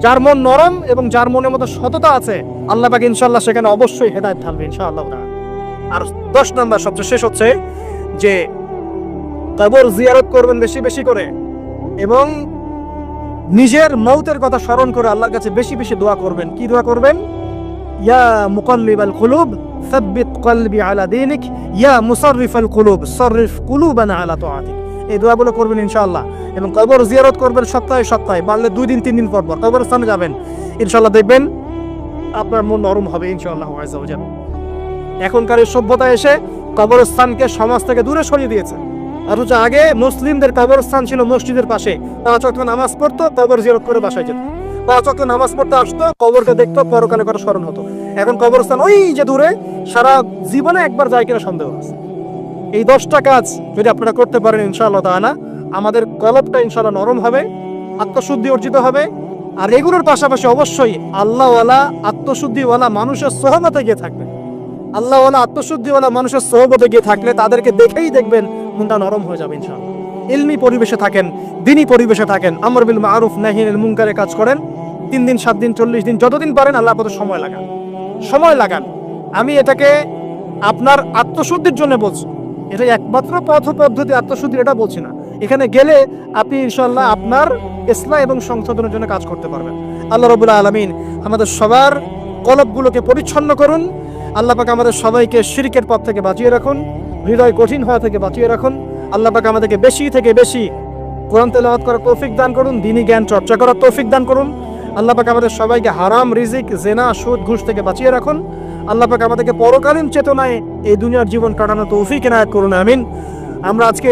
যার মন নরম এবং যার মনের মধ্যে সততা আছে, আল্লাহ পাক ইনশাআল্লাহ সেখানে অবশ্যই হেদায়েত ঢালবে ইনশাআল্লাহ। আর 10 নাম্বার, সবচেয়ে শেষ হচ্ছে যে কবর জিয়ারত করবেন বেশি বেশি করে, এবং নিজের মৌতের কথা স্মরণ করে আল্লাহর কাছে বেশি বেশি দোয়া করবেন। কি দোয়া করবেন? ইয়া মুকাল্লিবাল কুলুব সাব্বিত কলবি আলা দীনিক, ইয়া মুসাররিফাল কুলুব সাররিফ কুলুবানা আলা তাআতিক। এই দোয়াগুলো করবেন ইনশাআল্লাহ। এবং কবর জিয়ারত করবেন সপ্তাহে সপ্তাহে, পারলে 2 দিন 3 দিন পর পর কবরস্থানে যাবেন। ইনশাআল্লাহ দেখবেন আপনার মন নরম হবে ইনশাআল্লাহ আযজা ওয়া জাল্লা। এখনকার এই সভ্যতা এসে কবরস্থানকে সমাজ থেকে দূরে সরিয়ে দিয়েছে। আর হচ্ছে আগে মুসলিমদের কবরস্থান ছিল মসজিদের পাশে, 5 ওয়াক্ত নামাজ পড়তো, কবর জিয়ারত করে বাসায় যেত। 5 ওয়াক্ত নামাজ পড়তে আসতো, কবরকে দেখতো, পরকালে করে স্মরণ হতো। এখন কবরস্থান ওই যে দূরে, সারা জীবনে একবার যায় কিনা সন্দেহ আছে। এই 10টা কাজ যদি আপনারা করতে পারেন ইনশাআল্লাহ তাআলা, আমাদের কলবটা ইনশাআল্লাহ নরম হবে, আত্মশুদ্ধি অর্জিত হবে। আর এগুলোর পাশাপাশি অবশ্যই আল্লাহওয়ালা আত্মশুদ্ধিওয়ালা মানুষের সোহবতে গিয়ে থাকবেন। আল্লাহওয়ালা আত্মশুদ্ধিওয়ালা মানুষের সোহবতে গিয়ে থাকলে তাদেরকে দেখেই দেখবেন মনটা নরম হয়ে যাবে ইনশাআল্লাহ। ইলমি পরিবেশে থাকেন, দ্বীনি পরিবেশে থাকেন, আমর বিল মারুফ নাহি আনিল মুনকারে কাজ করেন। 3 দিন 7 দিন 40 দিন যতদিন পারেন আল্লাহর পথে সময় লাগান, সময় লাগান। আমি এটাকে আপনার আত্মশুদ্ধির জন্য বলছি, এটা একমাত্র পথ পদ্ধতি আত্মশুদ্ধির, এটা বলছি না। এখানে গেলে আপনি ইনশাআল্লাহ আপনার ইসলাহ এবং সংশোধনের জন্য কাজ করতে পারবেন। আল্লাহ রাব্বুল আলামিন আমাদের সবার কলবগুলোকে পরিচ্ছন্ন করুন। আল্লাহ পাক আমাদের সবাইকে শিরকের পথ থেকে বাঁচিয়ে রাখুন, হৃদয় কঠিন হওয়া থেকে বাঁচিয়ে রাখুন। আল্লাহ পাক আমাদেরকে বেশি থেকে বেশি কোরআন তেলাওয়াত করার তৌফিক দান করুন, দ্বীনি জ্ঞান চর্চা করার তৌফিক দান করুন। আল্লাহ পাক আমাদের সবাইকে হারাম রিজিক, জেনা, সুদ, ঘুষ থেকে বাঁচিয়ে রাখুন। আল্লাহ পাক আমাদেরকে পরকালীন চেতনায় এই দুনিয়ার জীবন কাটানোর তৌফিক এনায়েত করুন, আমিন। আমরা আজকে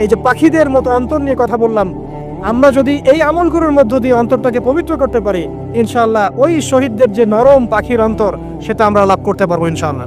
এই যে পাখিদের মতো অন্তর নিয়ে কথা বললাম, আমরা যদি এই আমলগুলোর মধ্য দিয়ে অন্তরটাকে পবিত্র করতে পারি ইনশাআল্লাহ, ওই শহীদদের যে নরম পাখির অন্তর সেটা আমরা লাভ করতে পারবো ইনশাআল্লাহ।